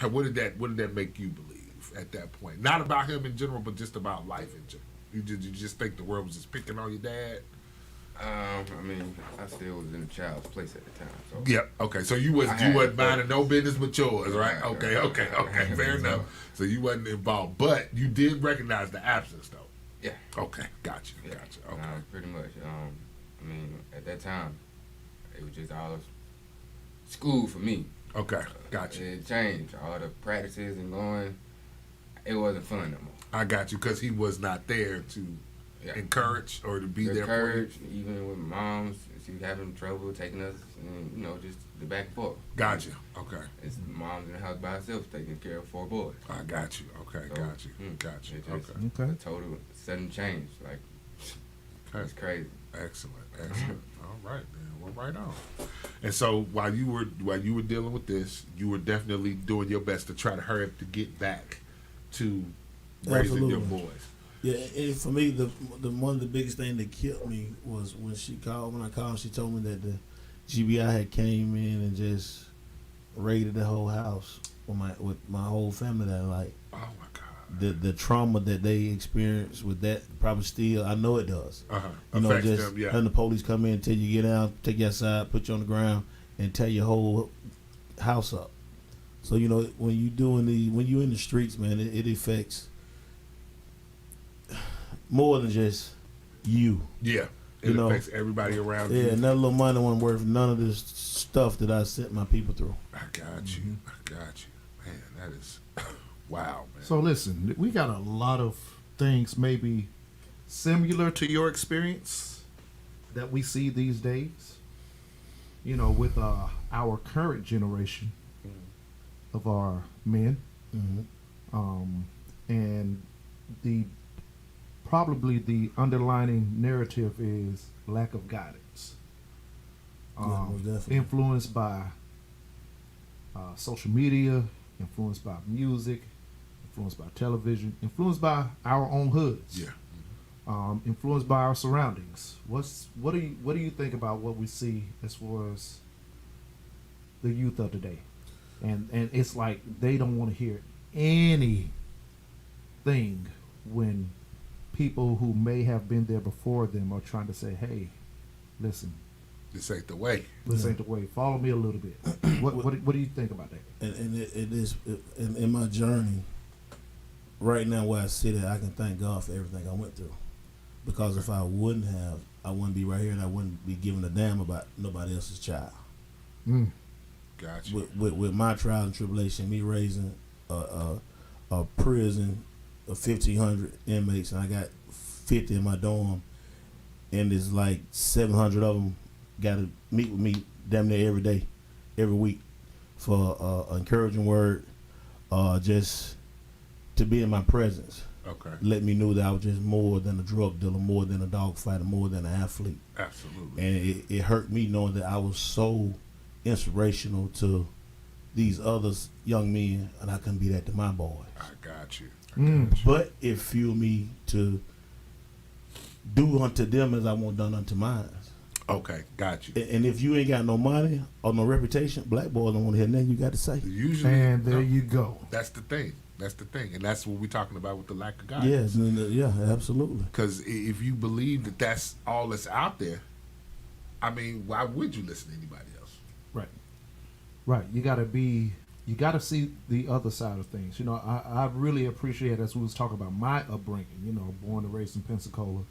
What did that make you believe at that point? Not about him in general, but just about life in general. You just think the world was just picking on your dad? I still was in a child's place at the time. So Yep. Okay. So you wasn't minding no business but yours, right? Okay. Fair enough. So you wasn't involved, but you did recognize the absence, though. Yeah. Okay. Gotcha. Yeah. Okay. Pretty much. At that time, it was just all school for me. Okay. Gotcha. It changed. All the practices and going, it wasn't fun no more. I got you because he was not there to encourage or to be there encourage, for you? even with moms, she having trouble taking us, and just the back and forth. Gotcha. Okay. It's mom's in the house by herself taking care of 4 boys. I got you. Okay. So, Got you. Got you. It's just Okay. a total sudden change. Like, it's crazy. Excellent. All right, man. Well, right on. And so while you were dealing with this, you were definitely doing your best to try to hurry up to get back to raising your boys. Yeah, and for me, the one of the biggest thing that killed me was when she called. When I called, she told me that the GBI had came in and just raided the whole house with my whole family. That like, Oh my God. the trauma that they experienced with that probably still, I know it does. Affects Just them, yeah. having the police come in, tell you get out, take you outside, put you on the ground, and tear your whole house up. So when you in the streets, man, it affects more than just you. Yeah. It affects everybody around you. Yeah, and that little money wasn't worth none of this stuff that I sent my people through. I got you. Man, that is wow, man. So listen, we got a lot of things maybe similar to your experience that we see these days. With our current generation of our men, and probably the underlining narrative is lack of guidance. Most definitely. Influenced by social media, influenced by music, influenced by television, influenced by our own hoods. Yeah. Influenced by our surroundings. What do you think about what we see as far as the youth of today? And it's like they don't want to hear anything when people who may have been there before them are trying to say, hey, listen, This ain't the way. this ain't the way. Follow me a little bit. What do you think about that? And it is in my journey right now where I sit at, I can thank God for everything I went through. Because if I wouldn't have, I wouldn't be right here and I wouldn't be giving a damn about nobody else's child. Gotcha. With my trial and tribulation, me raising a prison of 1,500 inmates, and I got 50 in my dorm, and there's like 700 of them got to meet with me damn near every day, every week, for an encouraging word, just to be in my presence. Okay. Let me know that I was just more than a drug dealer, more than a dog fighter, more than an athlete. Absolutely. And it hurt me knowing that I was so inspirational to these other young men, and I couldn't be that to my boys. I got you. But it fueled me to do unto them as I want done unto mine. Okay, got you. And if you ain't got no money or no reputation, black boys don't want to hear nothing you got to say. Usually, And there you go. That's the thing. And that's what we're talking about with the lack of guidance. Yes, yeah, absolutely. Because if you believe that that's all that's out there, I mean, why would you listen to anybody else? Right. You gotta see the other side of things. I really appreciate, as we was talking about my upbringing, born and raised in Pensacola.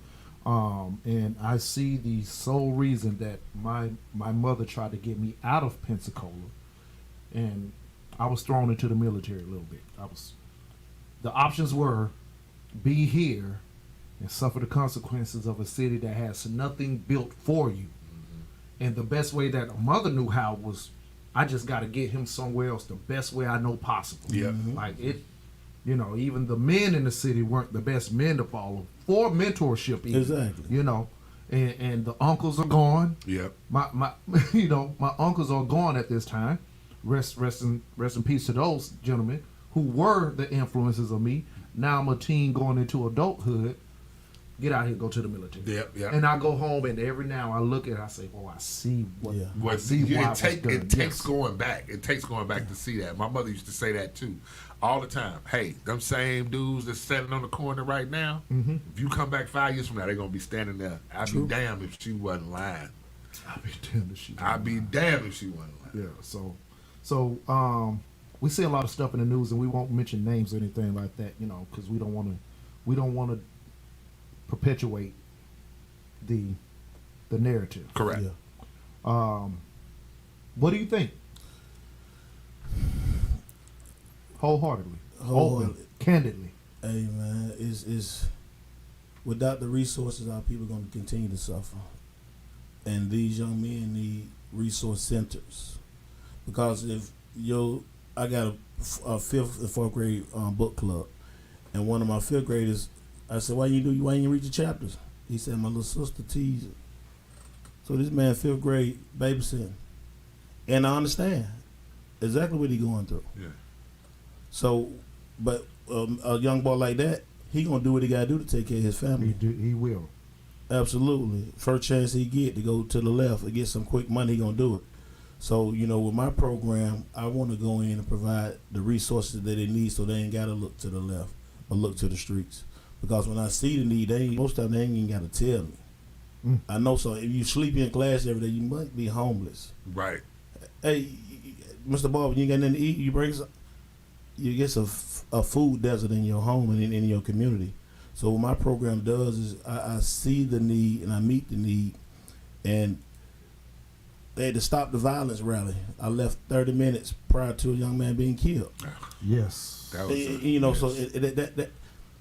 And I see the sole reason that my mother tried to get me out of Pensacola, and I was thrown into the military a little bit. The options were be here and suffer the consequences of a city that has nothing built for you. And the best way that a mother knew how was, I just got to get him somewhere else the best way I know possible. Yeah. Like it, even the men in the city weren't the best men to follow for mentorship. Even, Exactly. And the uncles are gone. Yep. My my uncles are gone at this time. Rest in peace to those gentlemen who were the influences of me. Now I'm a teen going into adulthood. Get out here, go to the military. Yep. And I go home, and every now I look at it, I say, "Oh, I see what. Yeah. I see why It takes going back. It takes going back to see that. My mother used to say that too, all the time. Hey, them same dudes that's standing on the corner right now. If you come back 5 years from now, they're gonna be standing there. I'd be damned if she wasn't lying. I'd be damned if she. I'd be damned if she wasn't lying. Yeah. So we see a lot of stuff in the news, and we won't mention names or anything like that, because we don't want to perpetuate the narrative. Correct. Yeah. What do you think? Wholeheartedly. Wholeheartedly. Candidly. Hey man, it's without the resources, our people are going to continue to suffer. And these young men need resource centers. Because if I got a fifth and fourth grade book club, and one of my fifth graders, I said, why you read your chapters? He said, my little sister teased it. So this man, fifth grade, babysitting. And I understand exactly what he's going through. Yeah. So, but a young boy like that, he gonna do what he gotta do to take care of his family. He will. Absolutely. First chance he get to go to the left and get some quick money, he gonna do it. So, with my program, I want to go in and provide the resources that they need so they ain't gotta look to the left or look to the streets. Because when I see the need, most of them they ain't even gotta tell me. I know. So if you sleep in class every day, you might be homeless. Right. Hey, Mr. Barber, you ain't got nothing to eat. You get a food desert in your home and in your community. So what my program does is I see the need and I meet the need. And they had to stop the violence rally. I left 30 minutes prior to a young man being killed. Yes. That was So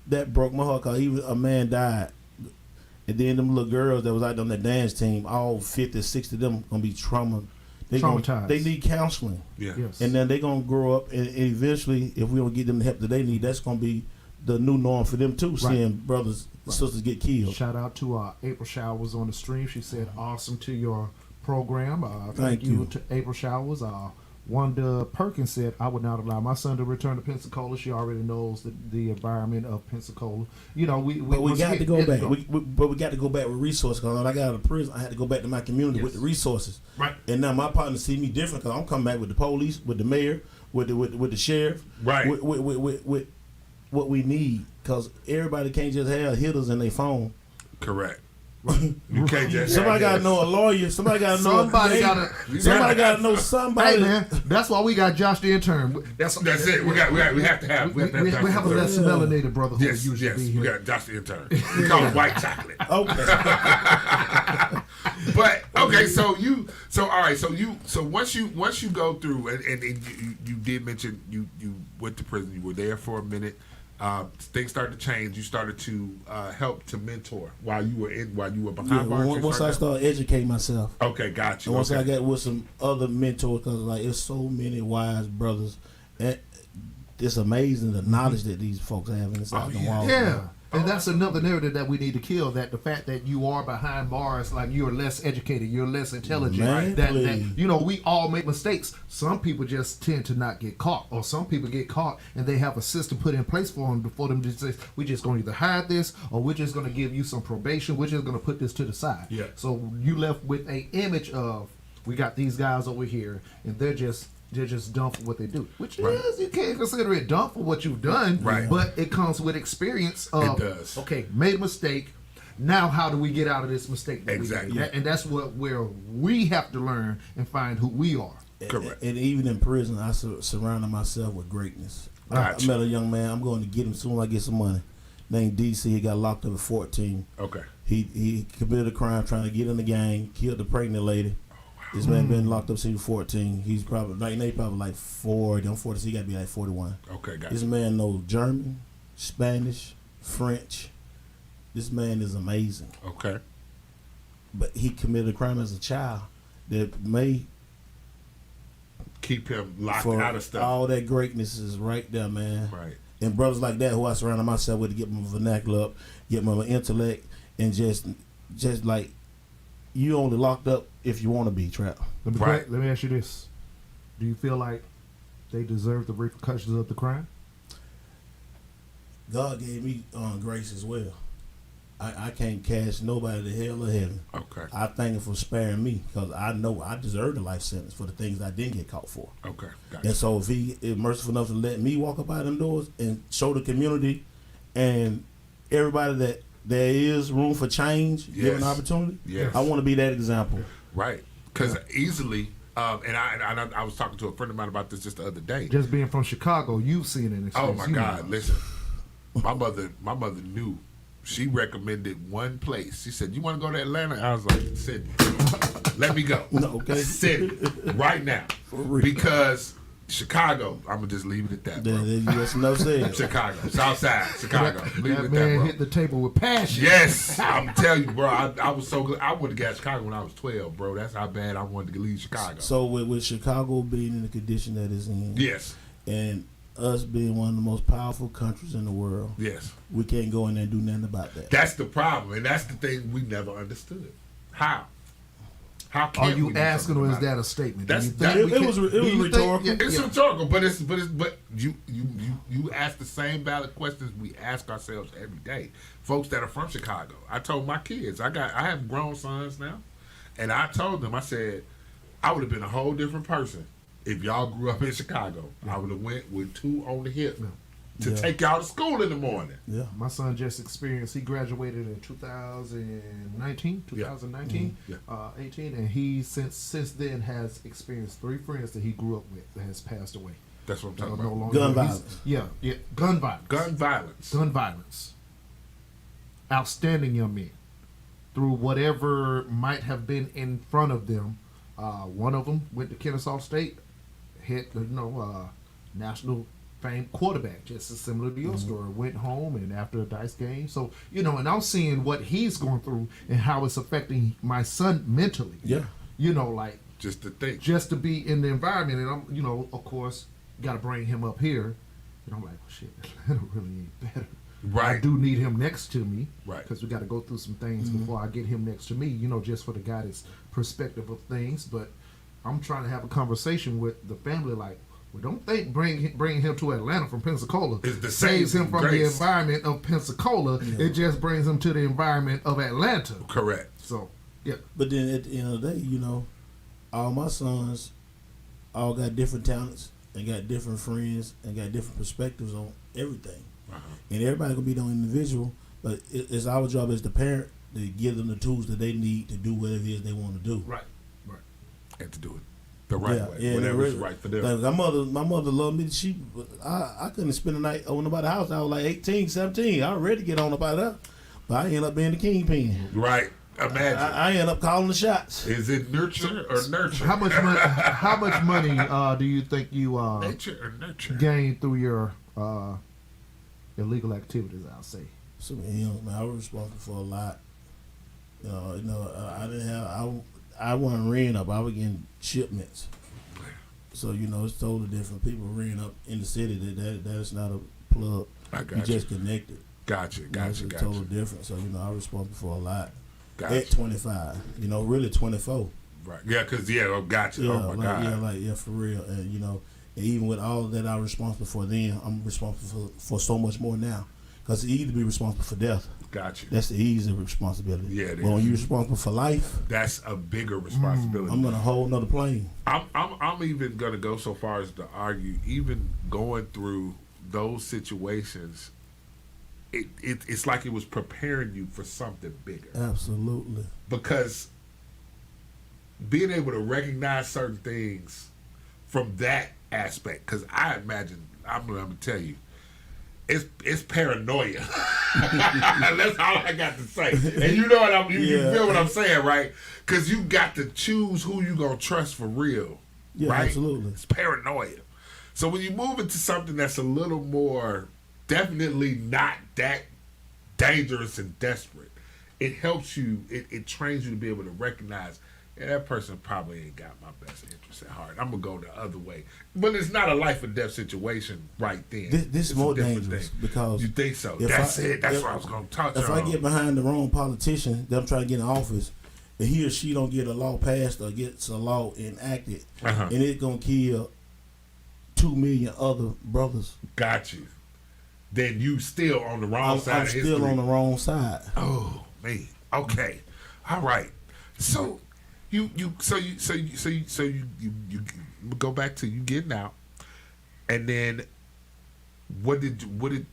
that broke my heart because even a man died. And then them little girls that was out on that dance team, all 50, 60 of them gonna be traumatized. They need counseling. Yeah. Yes. And then they gonna grow up and eventually, if we don't get them the help that they need, that's gonna be the new norm for them too, seeing brothers and sisters get killed. Shout out to April Showers on the stream. She said, awesome to your program. Thank you to April Showers. Wanda Perkins said, I would not allow my son to return to Pensacola. She already knows the environment of Pensacola. We got to go back. We got to go back with resources. Because when I got out of prison, I had to go back to my community with the resources. Right. And now my partners see me different because I'm coming back with the police, with the mayor, with the sheriff. Right. With what we need. Because everybody can't just have hitters in their phone. Correct. You can't just somebody got to know a lawyer. Somebody got to know. Somebody got to know somebody. Hey man, that's why we got Josh the intern. That's it. We have to have. We have a less melanated brother who yes, usually be here. We got Josh the intern. We call him white chocolate. Okay. But okay, so once you go through and you did mention you went to prison. You were there for a minute. Things started to change. You started to help to mentor while you were behind bars. Once I started educating myself. Okay, got you. And once I got with some other mentors, because it's so many wise brothers, and it's amazing the knowledge that these folks have inside the walls. Yeah. And that's another narrative that we need to kill, that the fact that you are behind bars, like you're less educated, you're less intelligent. Man, that we all make mistakes. Some people just tend to not get caught, or some people get caught and they have a system put in place for them to say, we're just going to either hide this or we're just going to give you some probation. We're just going to put this to the side. Yeah. So you left with an image of, we got these guys over here and they're just dumb for what they do, which is, you can't consider it dumb for what you've done, but it comes with experience of, it does. Okay, made a mistake, now how do we get out of this mistake that exactly we made? And that's where we have to learn and find who we are. Correct. And even in prison, I surrounded myself with greatness. I met a young man, I'm going to get him soon as I get some money, named DC. He got locked up at 14. Okay. He committed a crime trying to get in the gang, killed the pregnant lady. This man been locked up since he was 14. He's probably like 40. I'm 40, so he got to be like 41. Okay, got This you. man knows German, Spanish, French. This man is amazing. Okay. But he committed a crime as a child that may keep him locked out of stuff. All that greatness is right there, man. Right. And brothers like that who I surround myself with to get my vernacular up, get my intellect, and just like, you only locked up if you want to be, Trapp. Let me ask you this. Do you feel like they deserve the repercussions of the crime? God gave me grace as well. I can't cast nobody to hell or heaven. Okay. I thank him for sparing me because I know I deserve a life sentence for the things I didn't get caught for. Okay. And so if he is merciful enough to let me walk up out them doors and show the community and everybody that there is room for change, given opportunity, I want to be that example. Right. Because easily, and I was talking to a friend of mine about this just the other day. Just being from Chicago, you've seen it. Oh my God! Listen, my mother knew. She recommended one place. She said, "You want to go to Atlanta?" I was like, "Sydney, let me go." No, okay. Sydney, right now, because Chicago. I'm gonna just leave it at that, bro. That's enough said. Chicago, Southside, Chicago. Leave it That at man that, bro. hit the table with passion. Yes, I'm telling you, bro. I was so good. I wanted to get Chicago when I was 12, bro. That's how bad I wanted to leave Chicago. So with Chicago being in the condition that it's in, Yes, and us being one of the most powerful countries in the world, yes. we can't go in there and do nothing about that. That's the problem, and that's the thing we never understood. How? How Are can we you do asking, something or is about it? that a statement? That's- Do you think that- we it can- was do you think- rhetorical. It's rhetorical, but you ask the same valid questions we ask ourselves every day. Folks that are from Chicago. I told my kids, I have grown sons now, and I told them, I said, I would have been a whole different person if y'all grew up in Chicago. I would have went with 2 on the hip to take y'all to school in the morning. Yeah. My son just experienced. He graduated in 2019, 18, and he since then has experienced 3 friends that he grew up with that has passed away. That's what I'm That talking are no about. longer Gun here. He's- violence. Yeah, gun violence. Gun violence. Gun violence. Outstanding young men. Through whatever might have been in front of them. One of them went to Kennesaw State, hit national famed quarterback, just as similar to your story. Went home and after a dice game. So, and I'm seeing what he's going through and how it's affecting my son mentally. Yeah. Just to think. Just to be in the environment, and I'm, of course, got to bring him up here. And I'm like, well, shit, Atlanta really ain't better. Right. I do need him next to me. Right. Because we got to go through some things before I get him next to me, just for the guidance perspective of things. But I'm trying to have a conversation with the family like, well, don't think bringing him to Atlanta from Pensacola It's the saves same him from the grace. environment of Pensacola. Yeah. It just brings him to the environment of Atlanta. Correct. So, yeah. But then at the end of the day, all my sons all got different talents and got different friends and got different perspectives on everything. And everybody gonna be no individual, but it's our job as the parent to give them the tools that they need to do whatever it is they want to do. Right. And to do it the right way. Yeah, Whatever is really. right for them. Like my mother loved me. I couldn't spend the night on nobody's house. I was like 18, 17. I was ready to get on about that, but I ended up being the kingpin. Right. Imagine. I ended up calling the shots. Is it nurture or nurture? How much money do you think you Nature or nurture? gained through your illegal activities? I'll say. So man, I was responsible for a lot. I didn't have. I wasn't rearing up. I was getting shipments. So it's totally different. People rearing up in the city. That is not a plug. I You got you. just connected. Gotcha. It's totally different. So I was responsible for a lot. Gotcha. At 25, really 24. Right. Yeah, because, gotcha. Yeah, Oh, my God. for real. And and even with all that I was responsible for then, I'm responsible for so much more now. Because it's easy to be responsible for death. Gotcha. That's the easy responsibility. Yeah, it But when is. you're responsible for life, That's a bigger responsibility. I'm on a whole nother plane. I'm even going to go so far as to argue, even going through those situations, it's like it was preparing you for something bigger. Absolutely. Because being able to recognize certain things from that aspect, because I imagine, I'm going to tell you, it's paranoia. That's all I got to say. And you know what you feel what I'm saying, right? Because you got to choose who you going to trust for real. Yeah, right? absolutely. It's paranoia. So when you move into something that's a little more definitely not that dangerous and desperate, it helps you, it trains you to be able to recognize, that person probably ain't got my best interest at heart. I'm going to go the other way. But it's not a life or death situation right then. This is more dangerous because you think so. if That's I- it. That's if- what I was going to talk to If you I on. get behind the wrong politician that I'm trying to get in office, and he or she don't get a law passed or gets a law enacted, Uh-huh. and it's going to kill 2 million other brothers, Got you. Then you still on the wrong side I'm of still history. on the wrong side. Oh man. Okay. All right. So you go back to you getting out, and then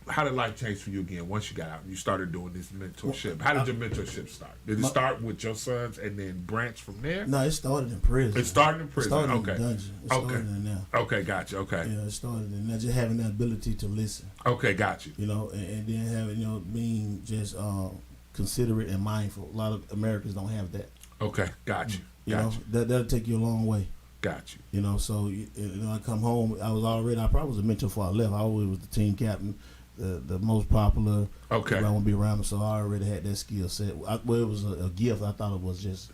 how did life change for you again once you got out and you started doing this mentorship? How did your mentorship start? Did it start with your sons and then branch from there? No, it started in prison. It started in prison. It started Okay. in the dungeon. It Okay. started in there. Okay, gotcha. Okay. Yeah, it started in there. Just having that ability to listen, Okay, got you. and then having, being just considerate and mindful. A lot of Americans don't have that. Okay, got you. You Got know, you. that'll take you a long way. Got you. You know, so I come home. I probably was a mentor before I left. I always was the team captain, the most popular. Okay. I want to be around me, so I already had that skill set. It was a gift. I thought I was just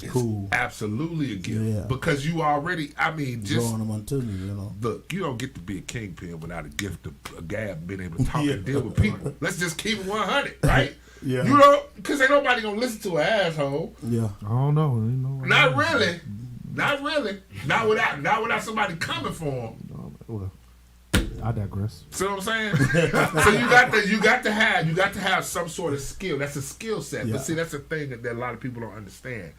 cool. Absolutely a gift. Yeah. Because you already, just drawing them onto me, you know. Look, you don't get to be a kingpin without a gift of a gab, being able to talk and deal with people. Let's just keep it 100, right? Yeah. You know, because ain't nobody gonna listen to an asshole. Yeah. I don't know. Not really. Not without somebody coming for him. Well, I digress. See what I'm saying? So you got to have some sort of skill. That's a skill set. Yeah. But see, that's the thing that a lot of people don't understand.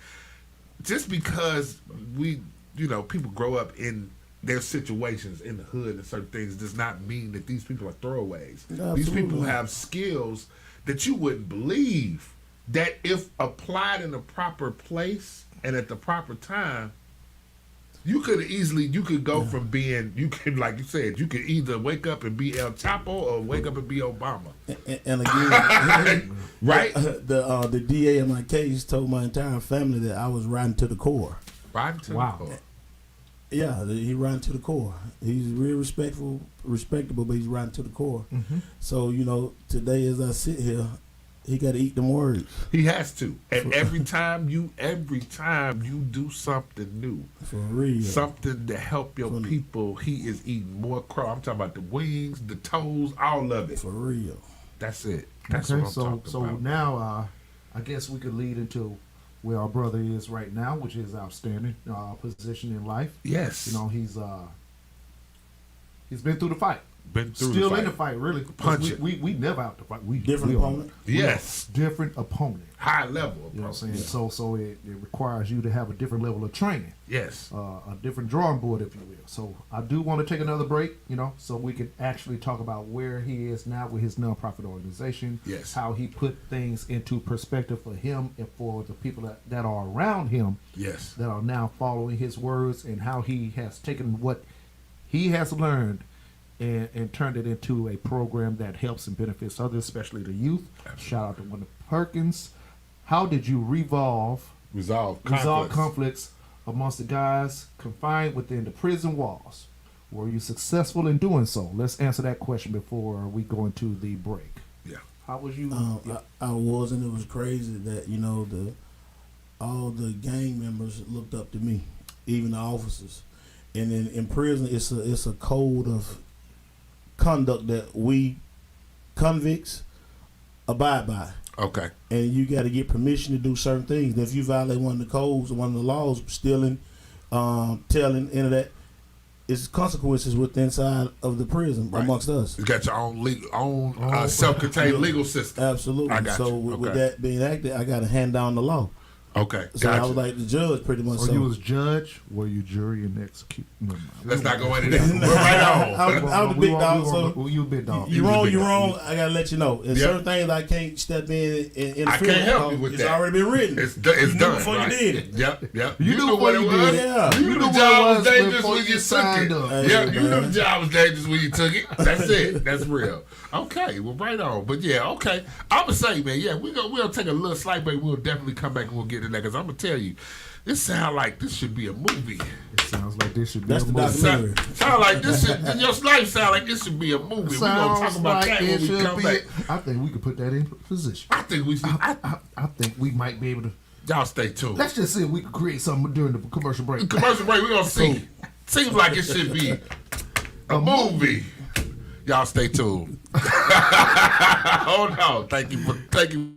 Just because people grow up in their situations in the hood and certain things does not mean that these people are throwaways. Absolutely. These people have skills that you wouldn't believe that if applied in the proper place and at the proper time, you could go from being, like you said, you could either wake up and be El Chapo or wake up and be Obama. And again, right? The DA in my case told my entire family that I was riding to the core. Riding to the core. Yeah, he riding to the core. He's real respectable, but he's riding to the core. Mm-hmm. So, today as I sit here, he got to eat them words. He has to. And every time you do something new, for real, something to help your people, he is eating more crow. I'm talking about the wings, the toes, all of it. For real. That's it. That's okay, what I'm talking about. So now, I guess we could lead into where our brother is right now, which is outstanding position in life. Yes. He's been through the fight. Still in the fight, really. Punching. We never out the fight. Different opponent. Yes. Different opponent. High level. You know what I'm saying? So it requires you to have a different level of training. Yes. A different drawing board, if you will. So I do want to take another break, so we can actually talk about where he is now with his nonprofit organization. Yes. How he put things into perspective for him and for the people that are around him. Yes. That are now following his words, and how he has taken what he has learned and turned it into a program that helps and benefits others, especially the youth. Absolutely. Shout out to Wanda Perkins. How did you resolve conflicts amongst the guys confined within the prison walls? Were you successful in doing so? Let's answer that question before we go into the break. Yeah. How was you? I was, and it was crazy that all the gang members looked up to me, even the officers. And in prison, it's a code of conduct that we convicts abide by. Okay. And you got to get permission to do certain things. If you violate one of the codes or one of the laws, stealing, telling, any of that, it's consequences within inside of the prison amongst us. You got your own self-contained legal system. Absolutely. I got so you. With that being acted, I got to hand down the law. Okay. So I was like the judge pretty much. So you was judge, were you jury and execute? Let's not go into that. We're right on. I was a big dog. So you a big dog. You wrong. I gotta let you know. And certain things I can't step in and I can't help you with it's that. It's already been written. It's done before right? you did it. Yep. You knew what it was. Yeah. You knew the job was dangerous when you took it. Hey, Yeah, you knew the job was dangerous when you took it. That's it. That's real. Okay, well, right on. But yeah, okay. I'm gonna say, man, yeah, we'll take a little slight break. We'll definitely come back and we'll get in there because I'm gonna tell you, this sounds like this should be a movie. It sounds like this should be That's a the movie. documentary. Sound like this should, your life sound like this should be a movie. We're gonna talk about that when we come back. I think we could put that in position. I think we should. I think we might be able to. Y'all stay tuned. Let's just see if we can create something during the commercial break. Commercial break, we're gonna see. Seems like it should be a movie. Y'all stay tuned. Hold on. Thank you.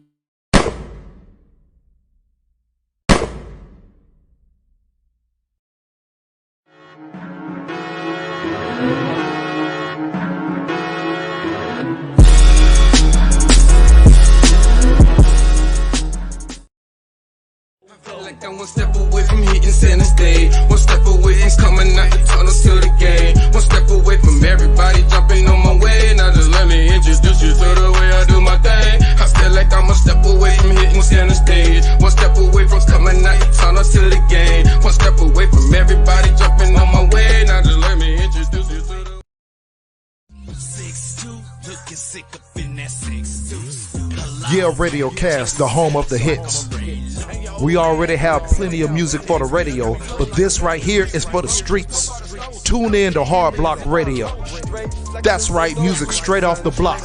Like I'm one step away from hitting center stage. One step away from coming out the tunnel to the game. One step away from everybody jumping on my way. Now just let me introduce you to the way I do my thing. I feel like I'm a step away from hitting center stage. One step away from coming out the tunnel to the game. One step away from everybody jumping on my way. Now just let me introduce you to the 6'2", looking sick up in that 6'2". Yeah Radio Cast, the home of the hits. We already have plenty of music for the radio, but this right here is for the streets. Tune in to Hard Block Radio. That's right, music straight off the block.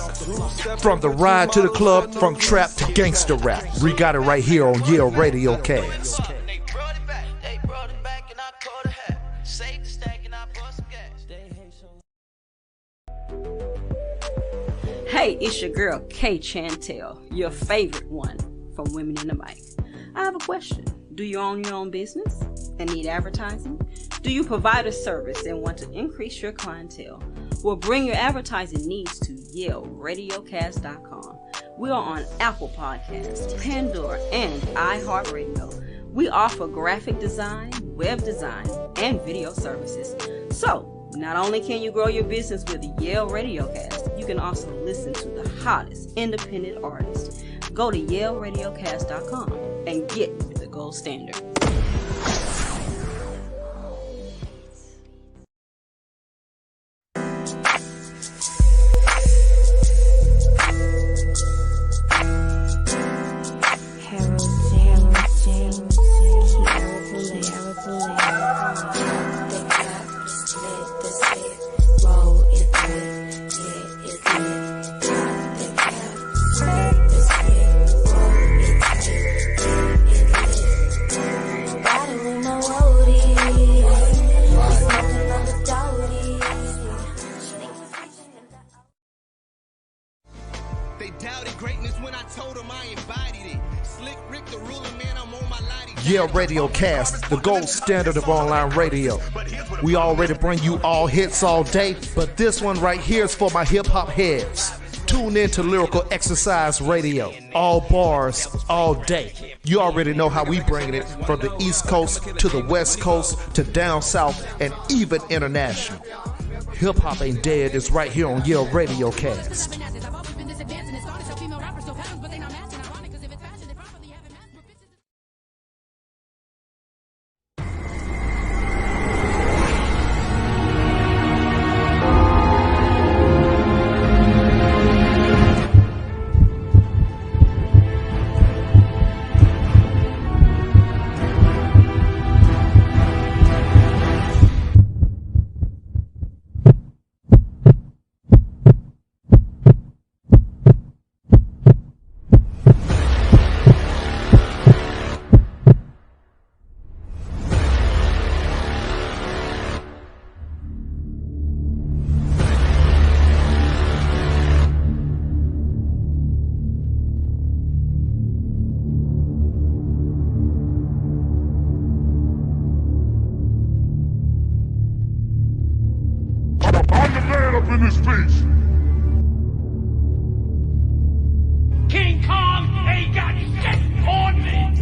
From the ride to the club, from trap to gangster rap. We got it right here on Yale Radio Cast. Hey, it's your girl K Chantel, your favorite one from Women in the Mic. I have a question. Do you own your own business and need advertising? Do you provide a service and want to increase your clientele? Well, bring your advertising needs to YaleRadiocast.com. We are on Apple Podcasts, Pandora, and iHeartRadio. We offer graphic design, web design, and video services. So, not only can you grow your business with Yale Radiocast, you can also listen to the hottest independent artists. Go to YaleRadiocast.com and get the gold standard. Yale Radio Cast, the gold standard of online radio. We already bring you all hits all day, but this one right here is for my hip-hop heads. Tune in to Lyrical Exercise Radio. All bars, all day. You already know how we bring it from the East Coast to the West Coast to down South and even international. Hip-hop Ain't Dead is right here on Yale Radio Cast. Up in this piece. King Kong ain't got shit on me.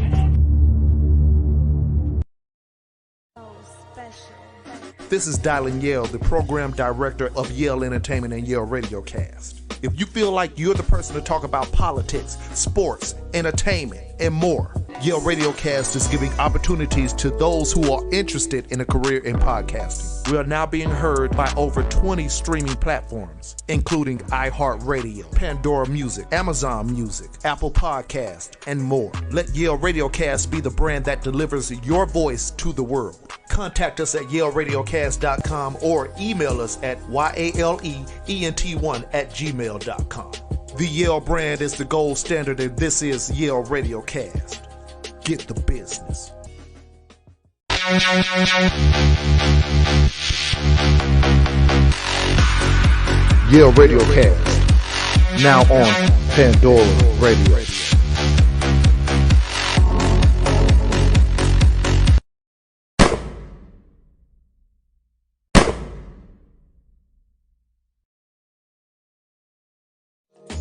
This is Dylan Yale, the program director of Yale Entertainment and Yale Radio Cast. If you feel like you're the person to talk about politics, sports, entertainment, and more, Yale Radiocast is giving opportunities to those who are interested in a career in podcasting. We are now being heard by over 20 streaming platforms, including iHeartRadio, Pandora Music, Amazon Music, Apple Podcast, and more. Let Yale Radiocast be the brand that delivers your voice to the world. Contact us at YaleRadiocast.com or email us at yaleent1@gmail.com. The Yale brand is the gold standard, and this is Yale Radiocast. Get the business. Yale Radiocast, now on Pandora Radio.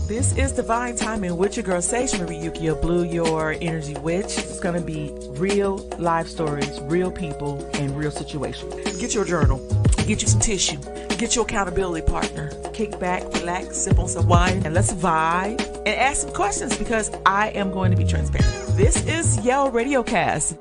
This is Divine Timing with your girl Sage Marie Yukio Blue, your energy witch. It's going to be real life stories, real people, and real situations. Get your journal, get you some tissue, get your accountability partner. Kick back, relax, sip on some wine, and let's vibe and ask some questions because I am going to be transparent. This is Yale Radiocast.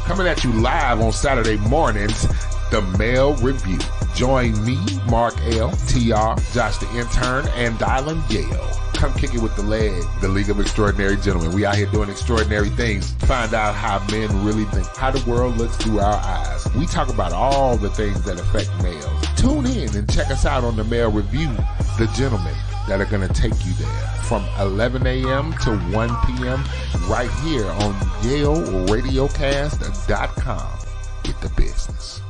Coming at you live on Saturday mornings, The Male Review. Join me, Mark L., TR, Josh the Intern, and Dylan Yale. Come kick it with the leg. The League of Extraordinary Gentlemen. We out here doing extraordinary things. Find out how men really think. How the world looks through our eyes. We talk about all the things that affect males. Tune in and check us out on the Male Review. The gentlemen that are going to take you there from 11 a.m. to 1 p.m. right here on YaleRadiocast.com. Get the business.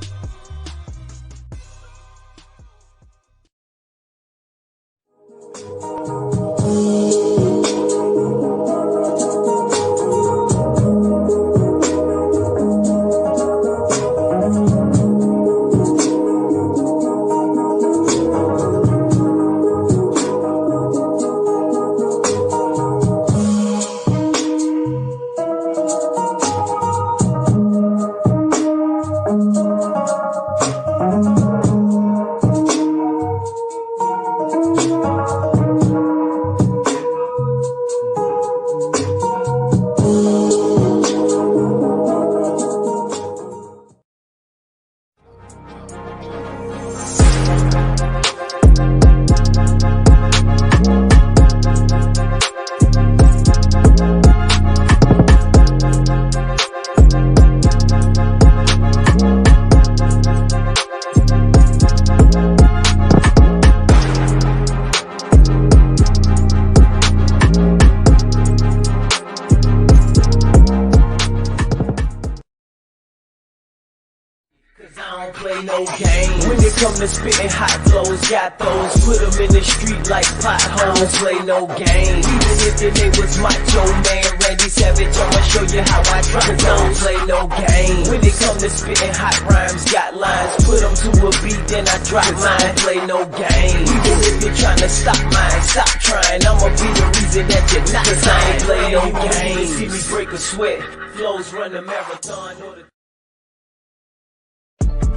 to spitting hot flows, got those, put them in the street like potholes, play no game. Even if your name was Macho Man, Randy Savage, I'ma show you how I drop those, play no game. When it come to spitting hot rhymes, got lines, put them to a beat, then I drop mine, play no game. Even if you're trying to stop mine, stop trying, I'ma be the reason that you're not signed, play no game. See me break a sweat, flows run a marathon, or the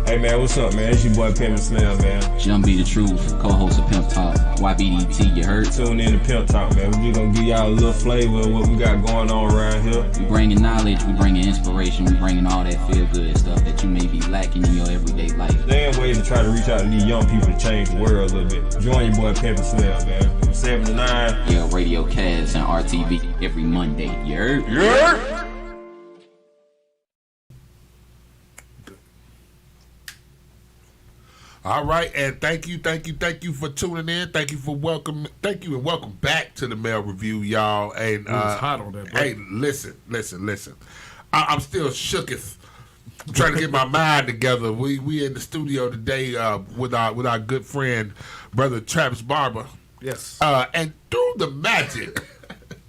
Hey man, what's up, man? It's your boy Pimp Slim, man. Jump Be the Truth, co-host of Pimp Talk, YBDT, you heard? Tune in to Pimp Talk, man. We just gonna give y'all a little flavor of what we got going on around here. We bringing knowledge, we bringing inspiration, we bringing all that feel-good stuff that you may be lacking in your everyday life. There are ways to try to reach out to these young people to change the world a little bit. Join your boy Pimp Slim, man. From 7 to 9. Yeah, Radio Cast and RTV every Monday, you heard? You heard? All right, and thank you for tuning in. Thank you and welcome back to the Male Review, y'all. And it was hot on that, bro. Hey, listen. I'm still shooketh. I'm trying to get my mind together. We in the studio today with our good friend, brother Trapp's Barber. Yes. And through the magic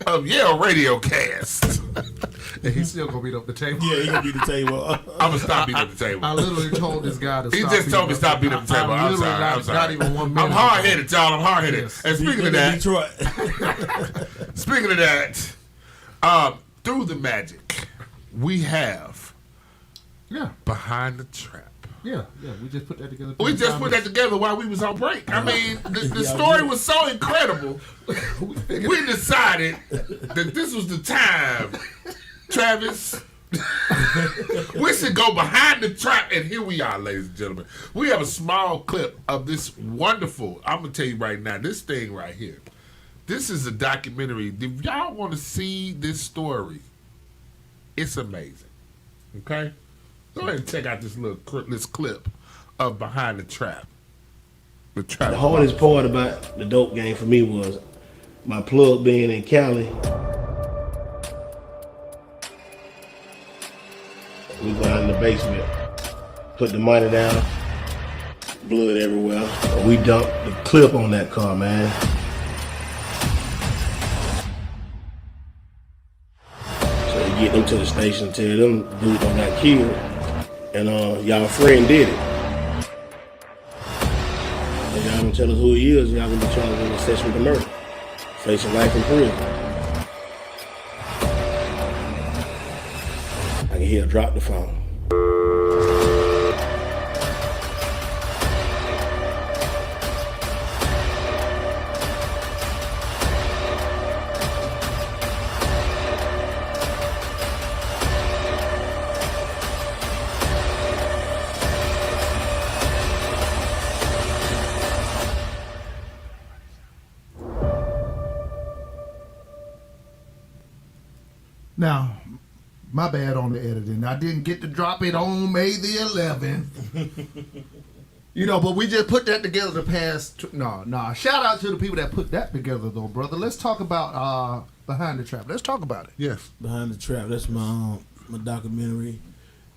of Yale Radio Cast. And he's still gonna beat up the table. Yeah, he gonna beat the table. I'm gonna stop beating up the table. I literally told this guy to he stop. He just told me stop beating up the table. I'm sorry. Not even 1 minute. I'm hard-headed, y'all. I'm hard-headed. Yes. And speaking of that, through the magic, we have Behind the Trap. Yeah, we just put that together. We just put that together while we was on break. I mean, the story was so incredible, we decided that this was the time, Travis, we should go behind the trap, and here we are, ladies and gentlemen. We have a small clip of this wonderful, I'm going to tell you right now, this thing right here. This is a documentary. If y'all want to see this story, it's amazing. Okay? Go ahead and check out this clip of Behind the Trap. The hardest part about the dope game for me was my plug being in Cali. We go in the basement, put the money down, blood everywhere. We dumped the clip on that car, man. So we get them to the station, tell them dude don't got killed. And y'all friend did it. If y'all don't tell us who he is, y'all gonna be charged with accessory to murder. Facing life in prison. I can hear her drop the phone. My bad on the editing. I didn't get to drop it on May the 11th. But we just put that together the past. No. Shout out to the people that put that together, though, brother. Let's talk about Behind the Trap. Let's talk about it. Yes. Behind the Trap. That's my documentary.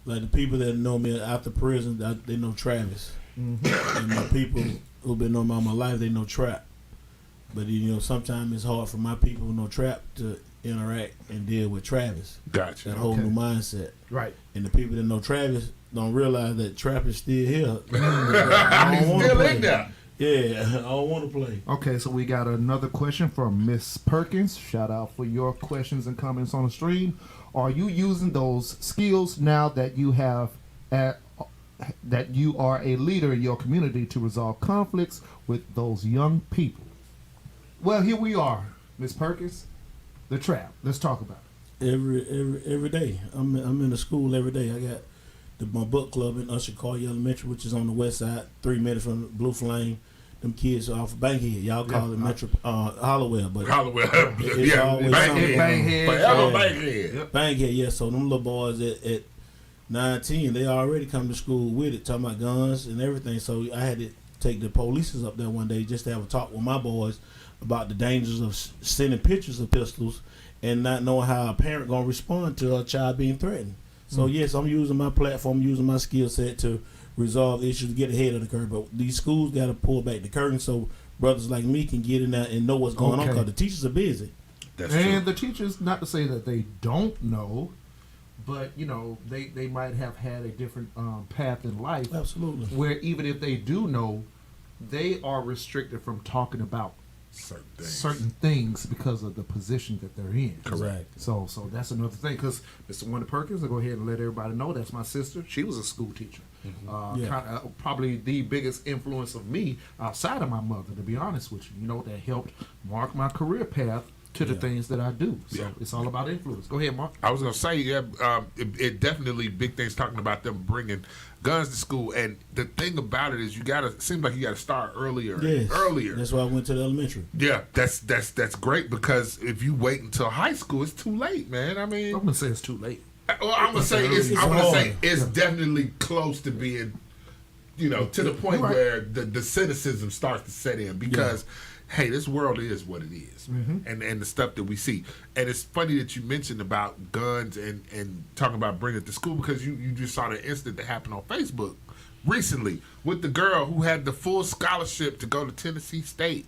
Like the people that know me after prison, they know Travis. Mm-hmm. And the people who've been knowing me all my life, they know Trapp. But sometimes it's hard for my people who know Trapp to interact and deal with Travis. Gotcha. That whole new mindset. Right. And the people that know Travis don't realize that Trapp is still here. I don't want to play. Yeah, I don't want to play. Okay, so we got another question from Miss Perkins. Shout out for your questions and comments on the stream. Are you using those skills now that you have that you are a leader in your community to resolve conflicts with those young people? Well, here we are, Miss Perkins. The Trap. Let's talk about it. Every day. I'm in the school every day. I got my book club in Usher Carter Elementary, which is on the west side, 3 minutes from Blue Flame. Them kids are off of Bankhead. Y'all call it Metro Hollowell, but it's always Bankhead. Forever Bankhead. Yep. Bankhead, yeah. So them little boys at 19, they already come to school with it, talking about guns and everything. So I had to take the police up there one day just to have a talk with my boys about the dangers of sending pictures of pistols and not knowing how a parent gonna respond to a child being threatened. So yes, I'm using my platform, using my skill set to resolve issues, to get ahead of the curve. But these schools got to pull back the curtain so brothers like me can get in there and know what's going on, because the teachers are busy. That's true. The teachers, not to say that they don't know, but they might have had a different path in life. Absolutely. Where even if they do know, they are restricted from talking about certain things because of the position that they're in. Correct. So that's another thing. Because Mr. Wanda Perkins, I'll go ahead and let everybody know that's my sister. She was a school teacher. Probably the biggest influence of me outside of my mother, to be honest with you. That helped mark my career path to the things that I do. So it's all about influence. Go ahead, Mark. I was going to say, it definitely big things talking about them bringing guns to school. And the thing about it is it seems like you got to start earlier. Yes. Earlier. That's why I went to the elementary. Yeah, that's great, because if you wait until high school, it's too late, man. I mean, I'm going to say it's too late. Well, I'm going to say it's definitely close to being, to the point where the cynicism starts to set in, because hey, this world is what it is, and the stuff that we see. And it's funny that you mentioned about guns and talking about bringing it to school, because you just saw the incident that happened on Facebook recently with the girl who had the full scholarship to go to Tennessee State,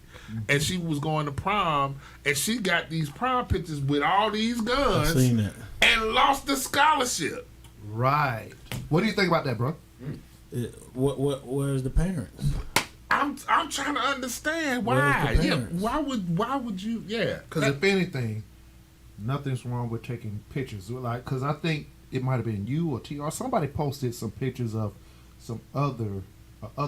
and she was going to prom, and she got these prom pictures with all these guns. I've seen that. And lost the scholarship. Right. What do you think about that, bro? Where's the parents? I'm trying to understand why. Yeah, why would you? Yeah, because if anything, nothing's wrong with taking pictures. Because I think it might have been you or T or somebody posted some pictures of some other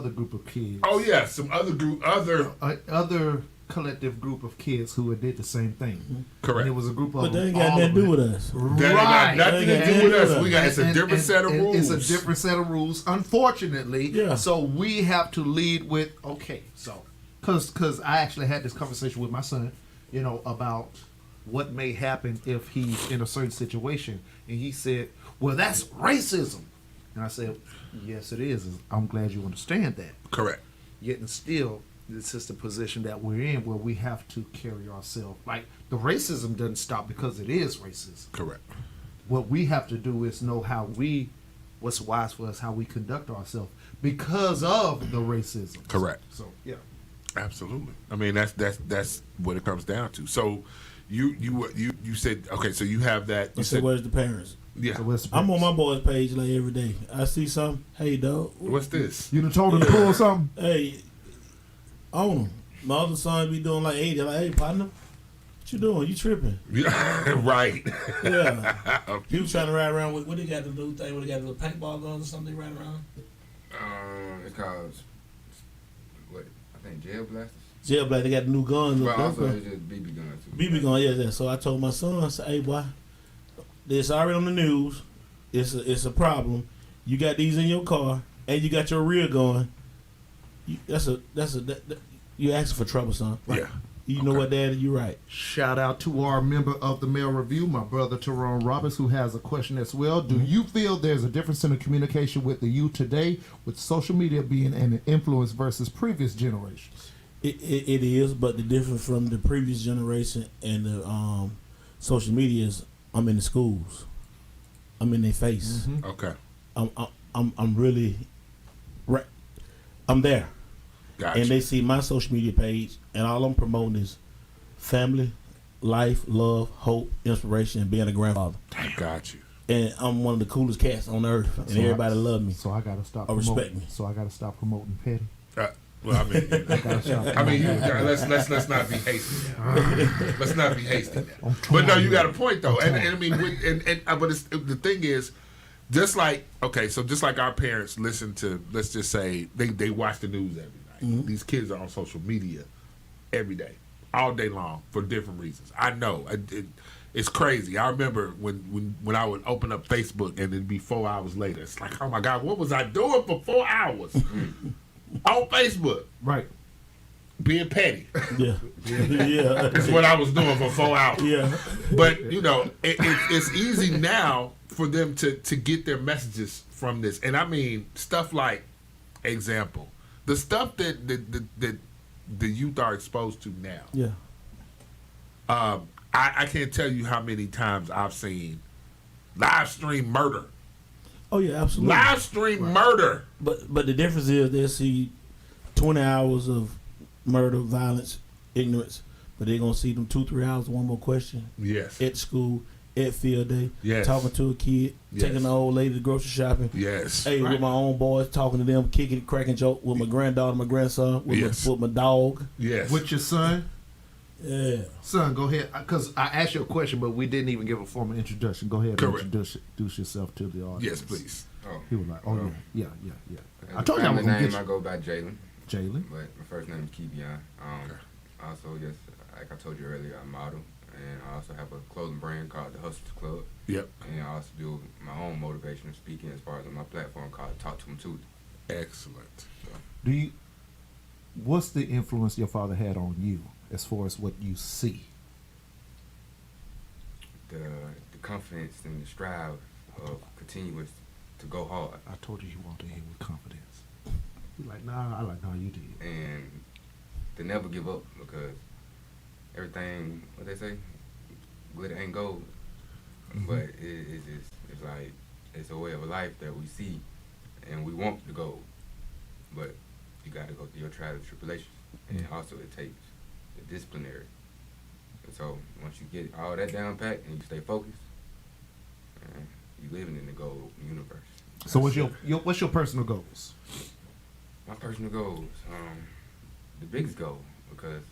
group of kids. Oh yeah, some other collective group of kids who had did the same thing. Correct. And it was a group of. But they ain't got nothing to do with us. That ain't got nothing to do with us. It's a different set of rules. It's a different set of rules, unfortunately. Yeah. So we have to lead with because I actually had this conversation with my son, about what may happen if he's in a certain situation, and he said, "Well, that's racism," and I said, "Yes, it is. I'm glad you understand that." Correct. Yet and still, this is the position that we're in, where we have to carry ourselves. Like, the racism doesn't stop because it is racism. Correct. What we have to do is know what's wise for us, how we conduct ourselves because of the racism. Correct. So yeah, absolutely. I mean, that's what it comes down to. So you said, okay, so you have that. You said, where's the parents? Yeah, so I'm on my boy's page like every day. I see something. Hey, dog. What's this? You done told him to pull something? Hey. On them. My other son be doing like 80. Like, hey, partner, what you doing? You tripping? Yeah, right. Yeah. He was trying to ride around with, what they got the little thing, what they got the little paintball guns or something they ride around? It's called, I think jail blasters. Jail blasters, they got the new guns. But also it's just BB guns too. BB gun, yeah. So I told my son, I said, hey, boy, it's already on the news. It's a problem. You got these in your car, and you got your rear gun. You asking for trouble, son. Right. Yeah. You know what, Daddy? You're right. Shout out to our member of the Mail Review, my brother Tyrone Roberts, who has a question as well. Do you feel there's a difference in the communication with the youth today, with social media being an influence versus previous generations? It is, but the difference from the previous generation and the social media is I'm in the schools. I'm in their face. Mm-hmm. Okay. I'm really right. I'm there. Gotcha. And they see my social media page, and all I'm promoting is family, life, love, hope, inspiration, and being a grandfather. I got you. And I'm one of the coolest cats on earth, and everybody love me. So I gotta stop. Respect me. So I gotta stop promoting petty. Well, I mean, let's not be hasty. Let's not be hasty. But no, you got a point though, and I mean, but the thing is, just like our parents listen to, let's just say they watch the news every night. Mm-hmm. These kids are on social media every day, all day long for different reasons. I know it's crazy. I remember when I would open up Facebook and it'd be 4 hours later. It's like, oh my God, what was I doing for 4 hours on Facebook? Right. Being petty. Yeah. Yeah. That's what I was doing for 4 hours. Yeah. But, it's easy now for them to get their messages from this. And I mean, stuff like, example, the stuff that the youth are exposed to now. Yeah. I can't tell you how many times I've seen live stream murder. Oh yeah, absolutely. Live stream murder. But the difference is they'll see 20 hours of murder, violence, ignorance, but they're gonna see them 2-3 hours of one more question. Yes. At school, at field day, yes. Talking to a kid, taking the old lady to grocery shopping. Yes. Hey, with my own boys, talking to them, kicking, cracking joke with my granddaughter, my grandson, with my dog. Yes. With your son. Yeah. Son, go ahead. Because I asked you a question, but we didn't even give a formal introduction. Go ahead and introduce yourself to the audience. Yes, please. Oh. He was like, yeah. I told you I was going to get you. I go by Jalen. Jalen. But my first name is Kevion. Also, yes, like I told you earlier, I model. And I also have a clothing brand called the Hustlers Club. Yep. And I also do my own motivational speaking as far as on my platform called Talk to 'em Too. Excellent. So. What's the influence your father had on you as far as what you see? The confidence and the strive of continuous to go hard. I told you want to hear with confidence. You're like, nah, you did. And to never give up, because everything, what they say, glitter ain't gold. Mm-hmm. But it's like, it's a way of life that we see and we want the gold. But you got to go through your trials and tribulations. And also it takes the disciplinary. And so once you get all that down pat and you stay focused, you living in the gold universe. So what's your personal goals? My personal goals, the biggest goal, because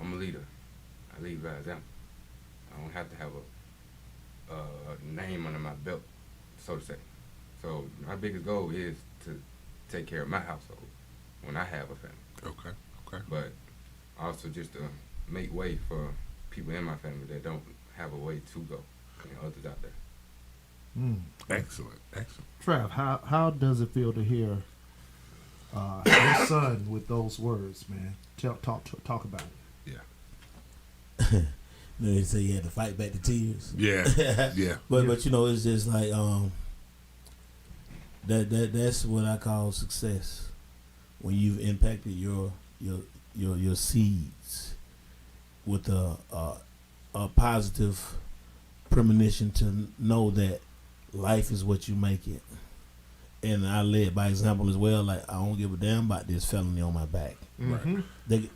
I'm a leader. I lead by example. I don't have to have a name under my belt, so to say. So my biggest goal is to take care of my household when I have a family. Okay. But also just to make way for people in my family that don't have a way to go, and others out there. Excellent. Trapp, how does it feel to hear your son with those words, man? Talk about it. Yeah. They say you had to fight back the tears. Yeah. Yeah. But it's just like that's what I call success. When you've impacted your seeds with a positive premonition to know that life is what you make it. And I led by example as well. Like, I don't give a damn about this felony on my back. Mm-hmm.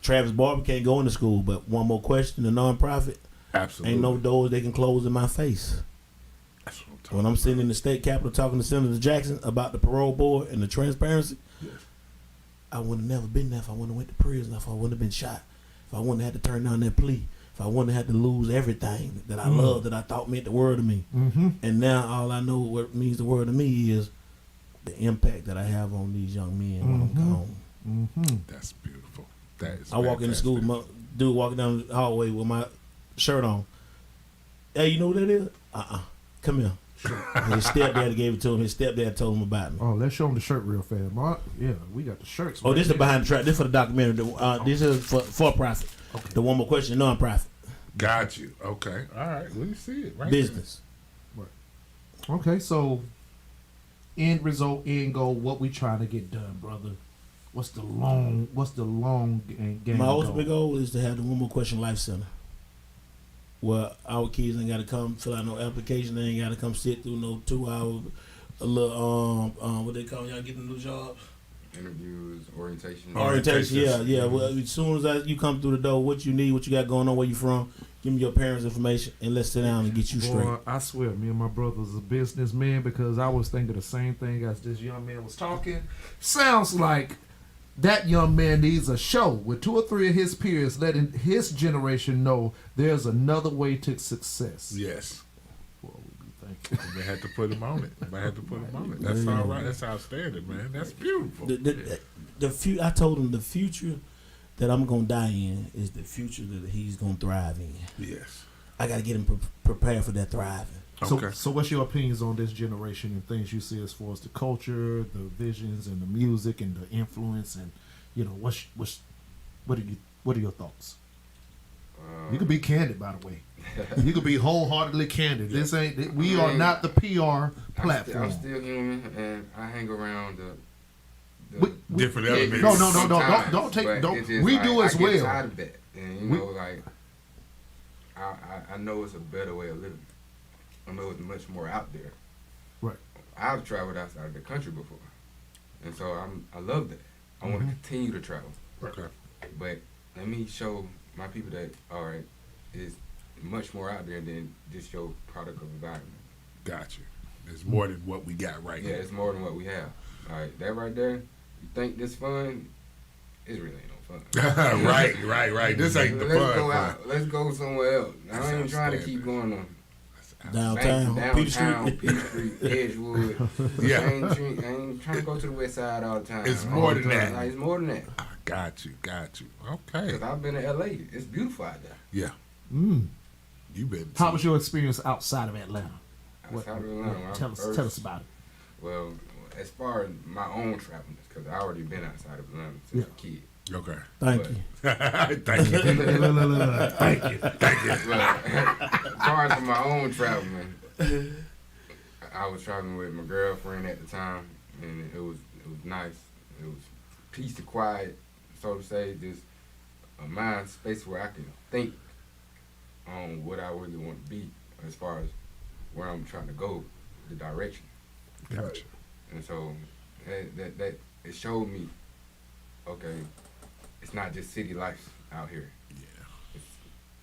Travis Barber can't go into school, but one more question, the nonprofit, absolutely, ain't no doors they can close in my face. That's what I'm talking when I'm about. sitting in the state capitol talking to Senator Jackson about the parole board and the transparency, yes. I would have never been there if I wouldn't have went to prison, if I wouldn't have been shot, if I wouldn't have had to turn down that plea, if I wouldn't have had to lose everything that I loved, that I thought meant the world to me. Mm-hmm. And now all I know what means the world to me is the impact that I have on these young men when I'm gone. Mm-hmm. That's beautiful. That is. I walk into school, my dude walking down the hallway with my shirt on. Hey, you know what that is? Come here. His stepdad gave it to him. His stepdad told him about me. Oh, let's show him the shirt real fast, Mark. Yeah, we got the shirts. Oh, this is behind the track. This is for the documentary. This is for profit. Okay. The one more question, nonprofit. Got you. Okay. All right. Let me see it. Right Business. Okay, so end result, end goal, what we trying to get done, brother? What's the long game? My ultimate goal is to have the One More Question Life Center, where our kids ain't got to come fill out no application. They ain't got to come sit through no 2 hour, a little what they call y'all getting new jobs. Interviews, orientation. Yeah. Well, as soon as you come through the door, what you need, what you got going on, where you from, give me your parents' information, and let's sit down and get you straight. Boy, I swear, me and my brother's a businessman because I was thinking the same thing as this young man was talking. Sounds like that young man needs a show with 2 or 3 of his peers letting his generation know there's another way to success. Yes. Well, thank you. They had to put him on it. That's all right. That's outstanding, man. That's beautiful. I told him the future that I'm gonna die in is the future that he's gonna thrive in. Yes. I gotta get him prepared for that thriving. So what's your opinions on this generation and things you see as far as the culture, the visions, and the music and the influence, and what are your thoughts? You can be candid, by the way. You can be wholeheartedly candid. This ain't. We are not the PR platform. I'm still human, and I hang around the different elements. No. Don't take. Don't. We like, do as I get well. tired of that, and I know it's a better way of living. I know it's much more out there. Right. I've traveled outside of the country before, and so I love that. I want to continue to travel. Okay. But let me show my people that is much more out there than just your product of environment. Got you. There's more than what we got right here. Yeah, it's more than what we have. All right, that right there. You think this fun? It really ain't no fun. Right. This ain't the fun. Let's go out. Let's go somewhere else. I ain't trying to keep going on. Downtown, Peter Street, Edgewood. Yeah. I ain't trying to go to the west side all the time. It's more than that. Like, it's more than that. Got you. Okay. Because I've been to L.A. It's beautiful out there. Yeah. You been. How was your experience outside of Atlanta? Outside of Atlanta. Tell us about it. Well, as far as my own traveling, because I already been outside of Atlanta since a kid. Okay. Thank you. Thank you. Thank you. As far as my own traveling, I was traveling with my girlfriend at the time, and it was nice. It was peace and quiet, so to say, just a mind space where I can think on what I really want to be as far as where I'm trying to go, the direction. Gotcha. And so that it showed me, okay, it's not just city life out here. Yeah. It's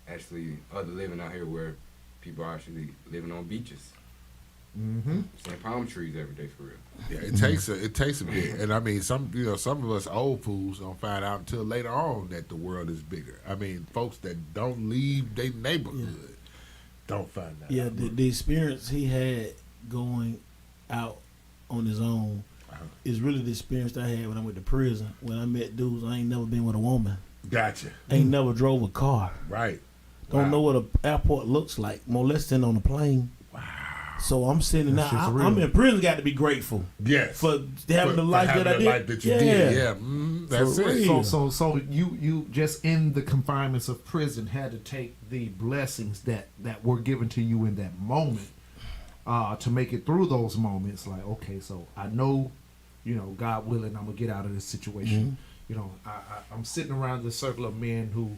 actually other living out here where people are actually living on beaches. Seeing palm trees every day for real. Yeah, it takes a bit, and I mean some of us old fools don't find out until later on that the world is bigger. I mean, folks that don't leave their neighborhood don't find out. Yeah, the experience he had going out on his own is really the experience I had when I went to prison. When I met dudes, I ain't never been with a woman. Gotcha. Ain't never drove a car. Right. Don't know what an airport looks like, more less than on a plane. Wow. So I'm sitting there. I'm in prison. Got to be grateful. Yes. For having the life that I did. Life that you did. Yeah. That's it. So you just in the confinements of prison had to take the blessings that were given to you in that moment to make it through those moments. Like, okay, so I know, God willing, I'm gonna get out of this situation. I'm sitting around this circle of men who,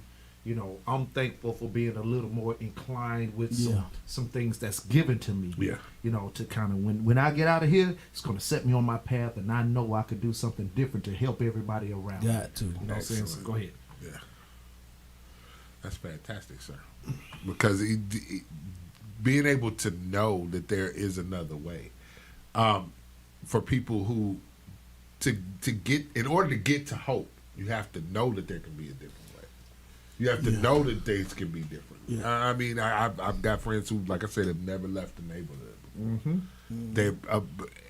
I'm thankful for being a little more inclined with some things that's given to me. Yeah. To kind of when I get out of here, it's gonna set me on my path, and I know I could do something different to help everybody around. Got to. You know what I'm saying? So go ahead. Yeah. That's fantastic, sir. Because being able to know that there is another way, for people who in order to get to hope, you have to know that there can be a different way. You have to know that things can be different. Yeah. I mean, I've got friends who, like I said, have never left the neighborhood. They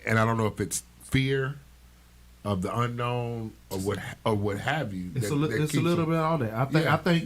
and I don't know if it's fear of the unknown or what have you. It's a little bit of all that. I think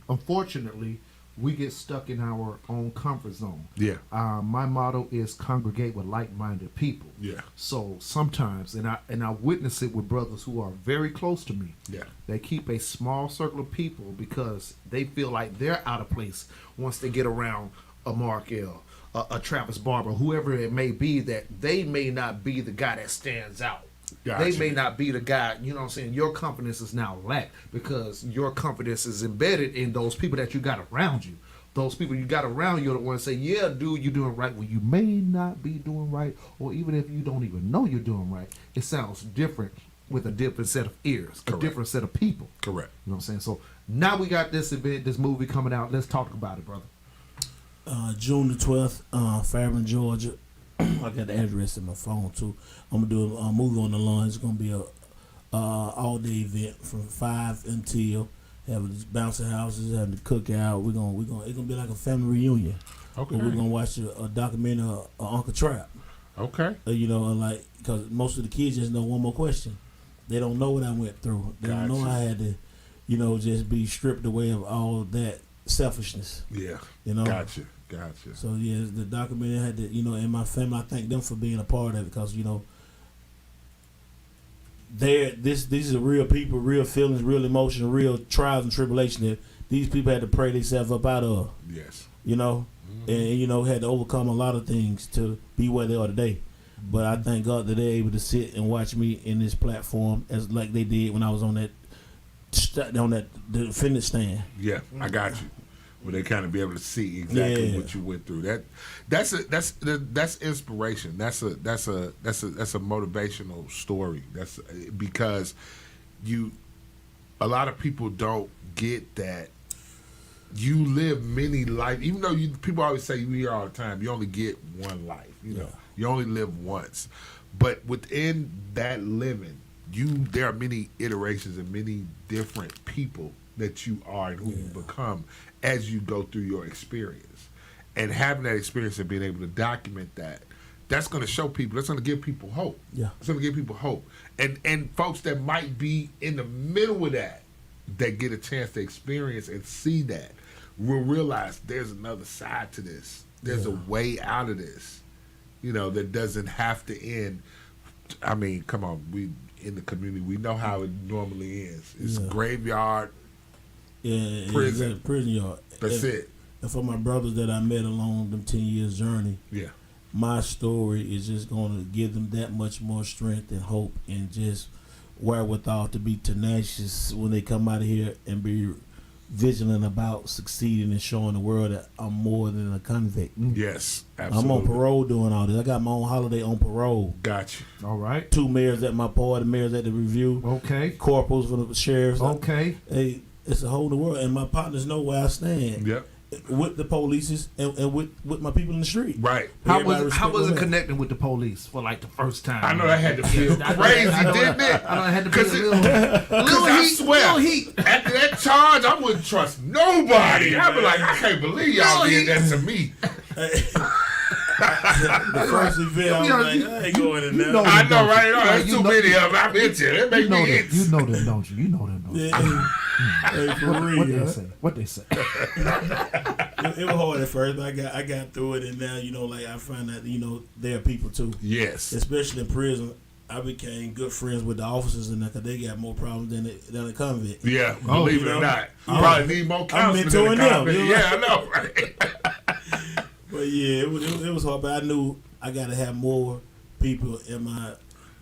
unfortunately, we get stuck in our own comfort zone. Yeah. My motto is congregate with like-minded people. Yeah. So sometimes, and I witness it with brothers who are very close to me. Yeah. They keep a small circle of people because they feel like they're out of place once they get around a Mark L, a Travis Barber, whoever it may be, that they may not be the guy that stands out. Gotcha. They may not be the guy, you know what I'm saying? Your confidence is now lacked because your confidence is embedded in those people that you got around you. Those people you got around you are the ones say, yeah, dude, you're doing right when you may not be doing right, or even if you don't even know you're doing right, it sounds different with a different set of ears, Correct. a different set of people. Correct. You know what I'm saying? So now we got this event, this movie coming out. Let's talk about it, brother. June the 12th, Fairburn, Georgia. I got the address in my phone too. I'm gonna do a movie on the lawn. It's gonna be a all day event from 5 until having bouncing houses, having the cookout. It's gonna be like a family reunion. Okay. We're gonna watch a documentary of Uncle Trapp. Okay. Like because most of the kids just know one more question. They don't know what I went through. They don't know I had to, just be stripped away of all that selfishness. Yeah. Gotcha. So yeah, the documentary had to, and my family, I thank them for being a part of it because these are real people, real feelings, real emotion, real trials and tribulations that these people had to pray themselves up out of. Yes. And had to overcome a lot of things to be where they are today. But I thank God that they're able to sit and watch me in this platform as like they did when I was on the defendant stand. Yeah, I got you. Where they kind of be able to see exactly what you went through. That's inspiration. That's a motivational story. That's because a lot of people don't get that. You live many life, even though people always say you hear all the time. You only get one life. You only live once, but within that living, there are many iterations and many different people that you are and who you become as you go through your experience. And having that experience and being able to document that's going to show people, that's going to give people hope. Yeah. It's going to give people hope. And folks that might be in the middle of that get a chance to experience and see that, will realize there's another side to this. There's a way out of this, that doesn't have to end. I mean, come on, we in the community, we know how it normally ends. It's graveyard, prison yard. That's it. And for my brothers that I met along them 10 years journey, my story is just going to give them that much more strength and hope and just wherewithal to be tenacious when they come out of here and be vigilant about succeeding and showing the world that I'm more than a convict. Yes, absolutely. I'm on parole doing all this. I got my own holiday on parole. Gotcha. All right. 2 mayors at my party, mayors at the review. Okay. Corporals for the sheriffs. Okay. Hey, it's a whole new world, and my partners know where I stand. Yep. With the police and with my people in the street. Right. How was it connecting with the police for like the first time? I know that had to feel crazy, didn't it? I know it had to be a little I swear, little heat. After that charge, I wouldn't trust nobody. I'd be like, I can't believe y'all did that to me. The first event, I was like, I ain't going in there. I know, right? There's too many of them. I'm into it. It makes me itch. You know them, don't you? You know them, don't you? Hey, for real. What they say? It was hard at first, but I got through it, and now I find that there are people too. Yes. Especially in prison, I became good friends with the officers in there because they got more problems than a convict. Yeah, believe it or not, you probably need more counseling than a convict. Yeah, I know, right? But yeah, it was hard. But I knew I got to have more people in my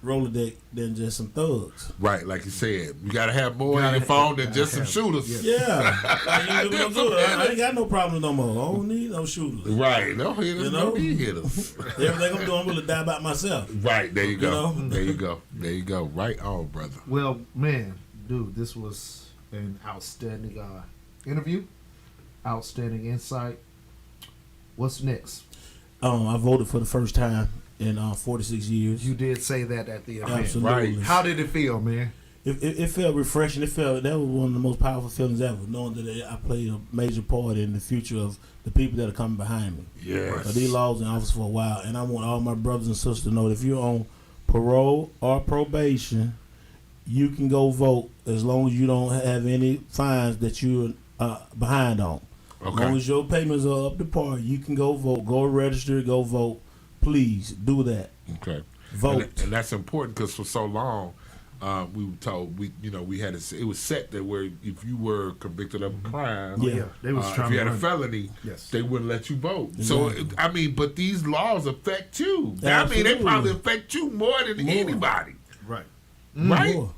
Rolodex than just some thugs. Right, like you said, you got to have more on your phone than just some shooters. Yeah, I ain't got no problems no more. I don't need no shooters. Right, no hitters, no need hitters. Everything I'm doing, I'm gonna die by myself. Right, there you go. There you go. There you go. Right on, brother. Well, man, dude, this was an outstanding interview, outstanding insight. What's next? I voted for the first time in 46 years. You did say that at the event. Absolutely. Right. How did it feel, man? It felt refreshing. That was one of the most powerful feelings ever, knowing that I played a major part in the future of the people that are coming behind me. Yes. These laws in office for a while, and I want all my brothers and sisters to know that if you're on parole or probation, you can go vote as long as you don't have any fines that you're behind on. As long as your payments are up to par, you can go vote. Go register. Go vote. Please do that. Okay. Vote. And that's important because for so long, we were told we had it was set that where if you were convicted of a crime, they was trying if you to had a run. felony, Yes. they wouldn't let you vote. Exactly. So but these laws affect you. I Absolutely. mean, they probably affect you more than anybody. Right. Right? More.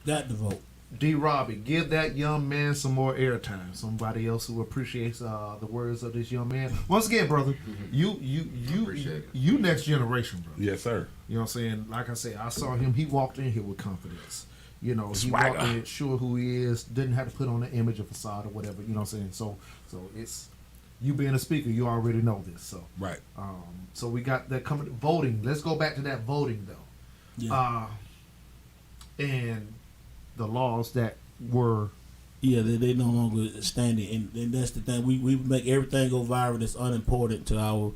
Got to vote. D. Robbie, give that young man some more airtime. Somebody else who appreciates the words of this young man. Once again, brother, you next generation, brother. Yes, sir. You know what I'm saying? Like I said, I saw him. He walked in here with confidence. You know, he walked in sure who he is. Didn't have to put on an image, a facade, or whatever. You know what I'm saying? So it's you being a speaker. You already know this. So right. So we got that coming. Voting. Let's go back to that voting though. Yeah. And the laws that were they no longer standing, and that's the thing. We make everything go viral that's unimportant to our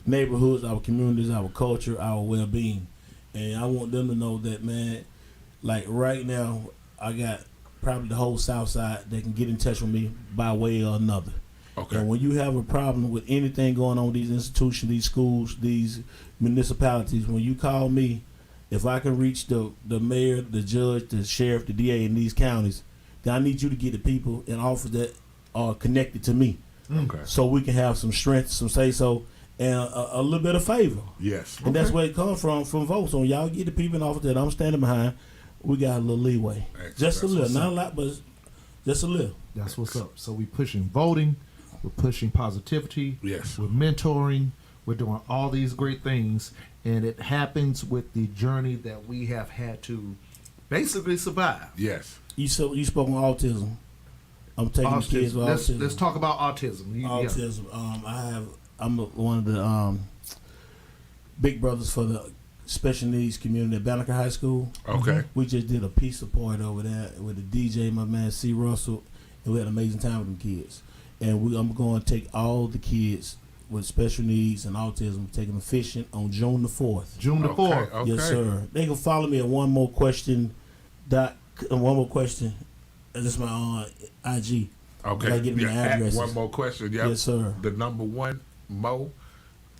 neighborhoods, our communities, our culture, our well-being. And I want them to know that, man, like right now, I got probably the whole South Side that can get in touch with me by way or another. Okay. And when you have a problem with anything going on with these institutions, these schools, these municipalities, when you call me, if I can reach the mayor, the judge, the sheriff, the DA in these counties, then I need you to get the people in office that are connected to me. Okay. So we can have some strength, some say-so, and a little bit of favor. Yes. And that's where it comes from votes. So y'all get the people in office that I'm standing behind, we got a little leeway. Excellent. Just a little. Not a lot, but just a little. That's what's up. So we pushing voting. We're pushing positivity. Yes. We're mentoring. We're doing all these great things. And it happens with the journey that we have had to basically survive. Yes. You spoke on autism. I'm taking the kids with autism. Let's talk about autism. Autism. I'm one of the big brothers for the special needs community at Banneker High School. Okay. We just did a peace support over there with the DJ, my man C. Russell, and we had an amazing time with them kids. And I'm going to take all the kids with special needs and autism, taking them fishing on June the 4th. June the 4th. Okay. Yes, sir. They can follow me at One More Question. This is my IG. Okay. Get me the addresses. One more question. Yep. Yes, sir. The number one Mo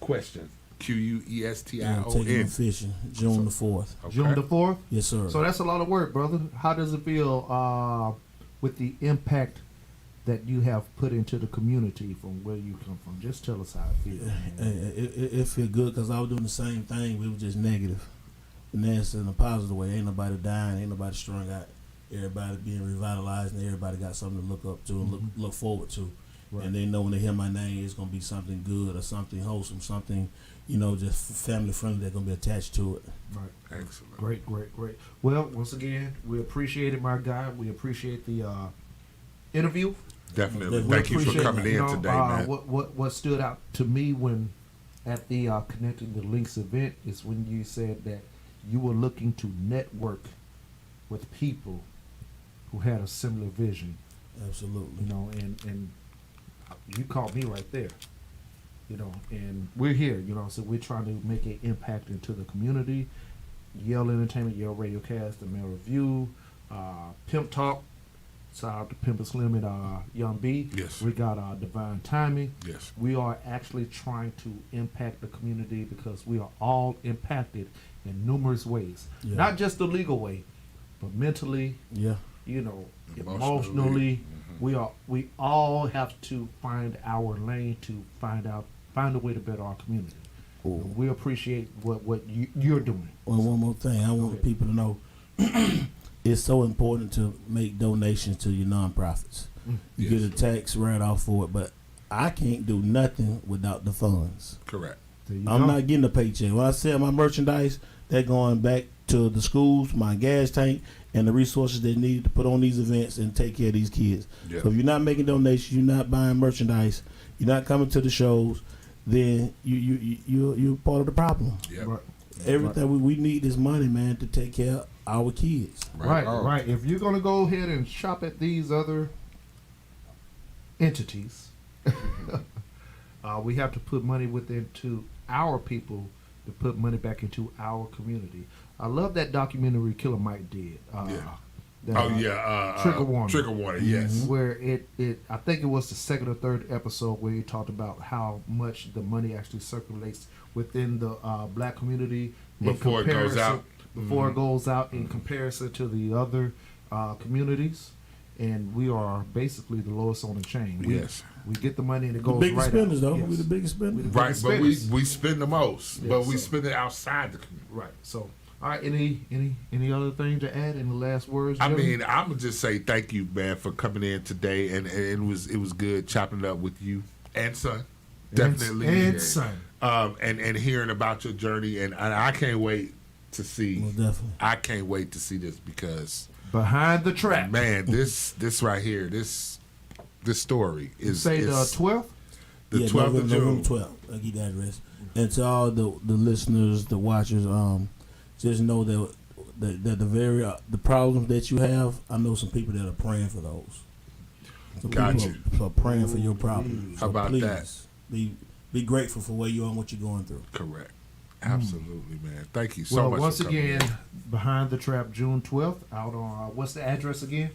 question. Taking QUESTION. them fishing June the 4th. Okay. June the 4th? Yes, sir. So that's a lot of work, brother. How does it feel with the impact that you have put into the community from where you come from? Just tell us how it feels. It feel good because I was doing the same thing. We were just negative. And that's in a positive way. Ain't nobody dying. Ain't nobody strung out. Everybody being revitalized, and everybody got something to look up to and look forward to. Right. And they know when they hear my name, it's going to be something good or something wholesome, something, just family friendly that's going to be attached to it. Right. Excellent. Great. Well, once again, we appreciate it, my guy. We appreciate the interview. Definitely. Thank you for coming in today, man. What stood out to me when at the Connecting the Links event is when you said that you were looking to network with people who had a similar vision. Absolutely. And you caught me right there. And we're here, so we're trying to make an impact into the community. Yale Entertainment, Yale Radio Cast, the Mail Review, Pimp Talk. Shout out to Pimp Slim and Young B. Yes. We got Divine Timing. Yes. We are actually trying to impact the community because we are all impacted in numerous ways. Yeah. Not just the legal way, but mentally, emotionally. We all have to find our lane to find a way to better our community. We appreciate what you're doing. Well, one more thing. I want people to know it's so important to make donations to your nonprofits. You get a tax write-off for it, but I can't do nothing without the funds. Correct. I'm not getting a paycheck. When I sell my merchandise, they're going back to the schools, my gas tank, and the resources they need to put on these events and take care of these kids. Yeah. So if you're not making donations, you're not buying merchandise, you're not coming to the shows, then you're part of the problem. Yep. Right. Everything we need is money, man, to take care of our kids. Right. If you're gonna go ahead and shop at these other entities, we have to put money into our people to put money back into our community. I love that documentary Killer Mike did. Trigger warning. Trigger warning, yes. Where it I think it was the second or third episode where he talked about how much the money actually circulates within the black community Before it goes out. Before it goes out in comparison to the other communities. And we are basically the lowest on the chain. We get the money and it goes right biggest spenders, out. though. We're the biggest spenders. Right, but we spend the most. But we spend it outside the community. Right. So, all right, any other thing to add? Any last words? I Jimmy? mean, I'm gonna just say thank you, man, for coming in today, and it was good chopping it up with you and son, definitely, and son, and hearing about your journey, and I can't wait to see. Well, definitely, I can't wait to see this because behind the trap, man, this right here, this story is the 12th. The 12th of June. November 12th. I'll give that address. And to all the listeners, the watchers, just know that the problems that you have, I know some people that are praying for those. Some Gotcha. people are praying for your problems. How about that? Be grateful for where you are and what you're going through. Correct. Absolutely, man. Thank you so much. Once for coming again, in. Behind the Trap, June 12th, out on what's the address again?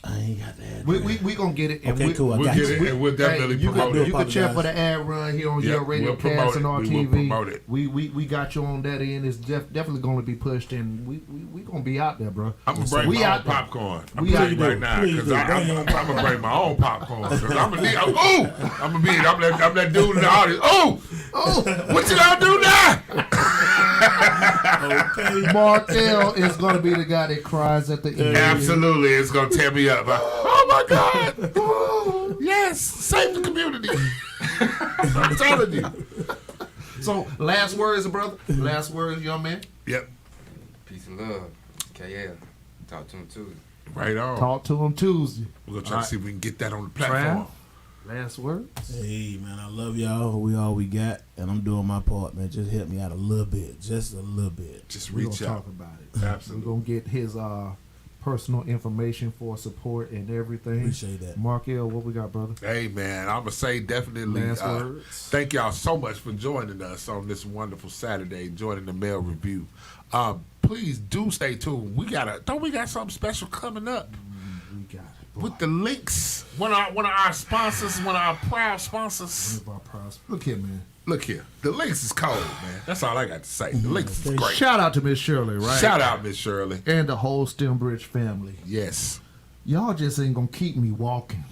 I ain't got the address. We gonna get it. And okay, cool. We'll get it, and we'll definitely promote it. You can check for the ad run here on your radio cast and on TV. We will promote it. We got you on that end. It's definitely going to be pushed, and we gonna be out there, bro. I'm gonna bring my own popcorn. I'm we telling you right now because I'm gonna bring my own popcorn. Cause I'm gonna need. I'm that dude in the audience. What you gonna do now? Okay. Markel is going to be the guy that cries at the end. Absolutely, it's going to tear me up. Oh my God! Oh, yes, save the community. I'm telling you. So, last words, brother. Last words, young man. Yep. Peace and love. KL. Talk to him Tuesday. Right on. Talk to him Tuesday. We're gonna try to see if we can get that on the platform. Last words. Hey man, I love y'all. We all we got, and I'm doing my part, man. Just help me out a little bit, just a little bit. Just We're reach gonna out. talk about it. Absolutely. We're gonna get his personal information for support and everything. Appreciate that. Markel, what we got, brother? Hey man, I'm gonna say definitely. Last words. Thank y'all so much for joining us on this wonderful Saturday, joining the Mail Review. Please do stay tuned. We got something special coming up. We got it. With the links, one of our sponsors, one of our proud sponsors. Look here, man. Look here. The links is cold, man. That's all I got to say. The links is great. Shout out to Miss Shirley, right? Shout out, Miss Shirley. And the whole Stembridge family. Yes. Y'all just ain't gonna keep me walking.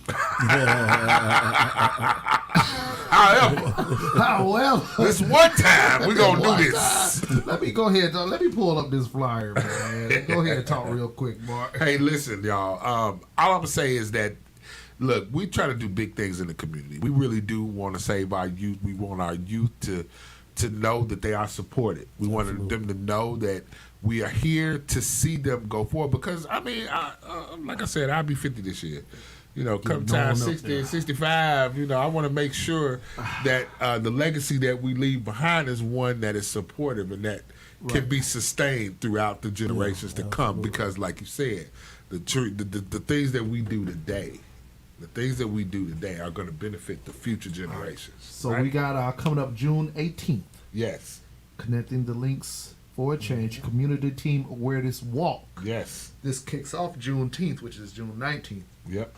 However, this one time we're gonna do this. Let me go ahead. Let me pull up this flyer, man. Go ahead and talk real quick, Mark. Hey, listen, y'all. All I'm gonna say is that, look, we try to do big things in the community. We really do want to save our youth. We want our youth to know that they are supported. We want them to know that we are here to see them go forward. Because I mean, like I said, I'll be 50 this year. You know, come time 60 and 65, you know, I want to make sure that the legacy that we leave behind is one that is supportive and that can be sustained throughout the generations to come. Because, like you said, the things that we do today, are going to benefit the future generations. So we got coming up June 18th. Yes. Connecting the links for a change. Community Team Awareness Walk. Yes. This kicks off Juneteenth, which is June 19th. Yep.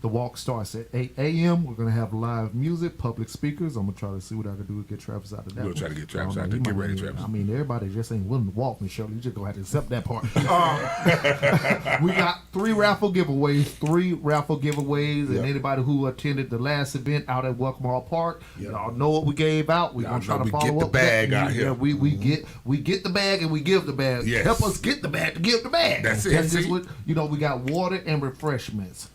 The walk starts at 8 a.m. We're going to have live music, public speakers. I'm going to try to see what I can do to get Travis out of that. We'll try to get Travis out there. Get ready, Travis. I mean, everybody just ain't willing to walk, Miss Shirley. You just going to have to accept that part. We got 3 raffle giveaways. And anybody who attended the last event out at Welcome Hall Park, y'all know what we gave out. We're going to try to follow up. We get the bag out here. Yeah, we get the bag and we give the bag. Yes. Help us get the bag to give the bag. That's it. That's just what, you know, we got water and refreshments.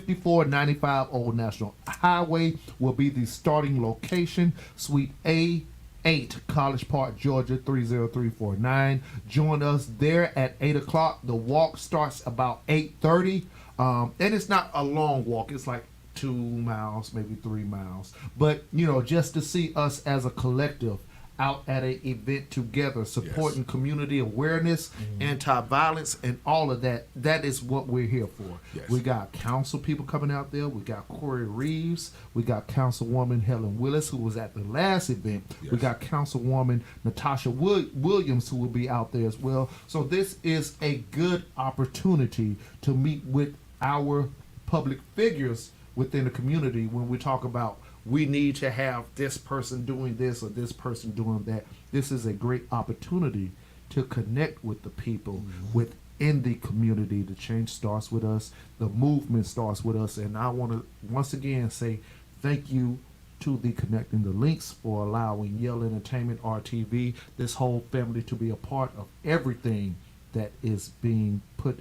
5495 Old National Highway will be the starting location. Suite A8, College Park, Georgia 30349. Join us there at 8 o'clock. The walk starts about 8:30. And it's not a long walk. It's like 2 miles, maybe 3 miles. But, you know, just to see us as a collective out at an event together, supporting community awareness, anti-violence, and all of that. That is what we're here for. Yes. We got council people coming out there. We got Corey Reeves. We got Councilwoman Helen Willis, who was at the last event. Yes. We got Councilwoman Natasha Williams, who will be out there as well. So this is a good opportunity to meet with our public figures within the community when we talk about we need to have this person doing this or this person doing that. This is a great opportunity to connect with the people within the community. The change starts with us. The movement starts with us. And I want to once again say thank you to the Connecting the Links for allowing Yale Entertainment, RTV, this whole family to be a part of everything that is being put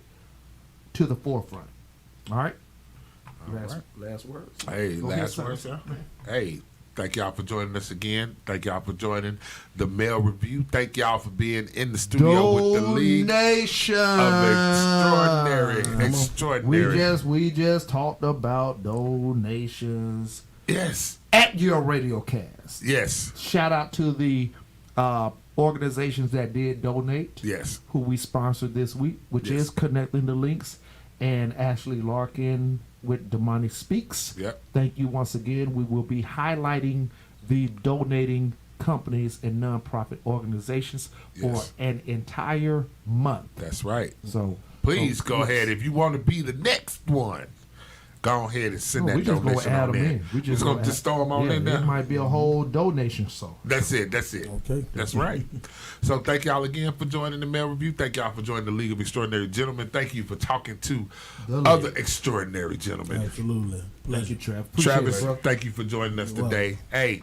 to the forefront. All right? Last words. Hey, last words, sir. Hey, thank y'all for joining us again. Thank y'all for joining the Mail Review. Thank y'all for being in the studio with the League of Extraordinary. We just talked about donations. Yes. At your radio cast. Yes. Shout out to the organizations that did donate. Yes. Who we sponsored this week, which is Connecting the Links, and Ashley Larkin with Damani Speaks. Yep. Thank you once again. We will be highlighting the donating companies and nonprofit organizations for an entire month. That's right. So please go ahead if you want to be the next one. Go ahead and send that donation on in. We just going to just throw them on in there. It might be a whole donation. So that's it. Okay. That's right. So thank y'all again for joining the Mail Review. Thank y'all for joining the League of Extraordinary Gentlemen. Thank you for talking to other extraordinary gentlemen. Absolutely. Thank you, Trav. Travis, thank you for joining us today. Hey,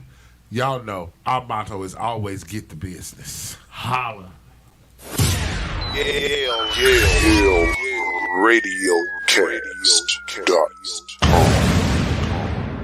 y'all know our motto is always get the business. Holla. Yeah. Radio Cast.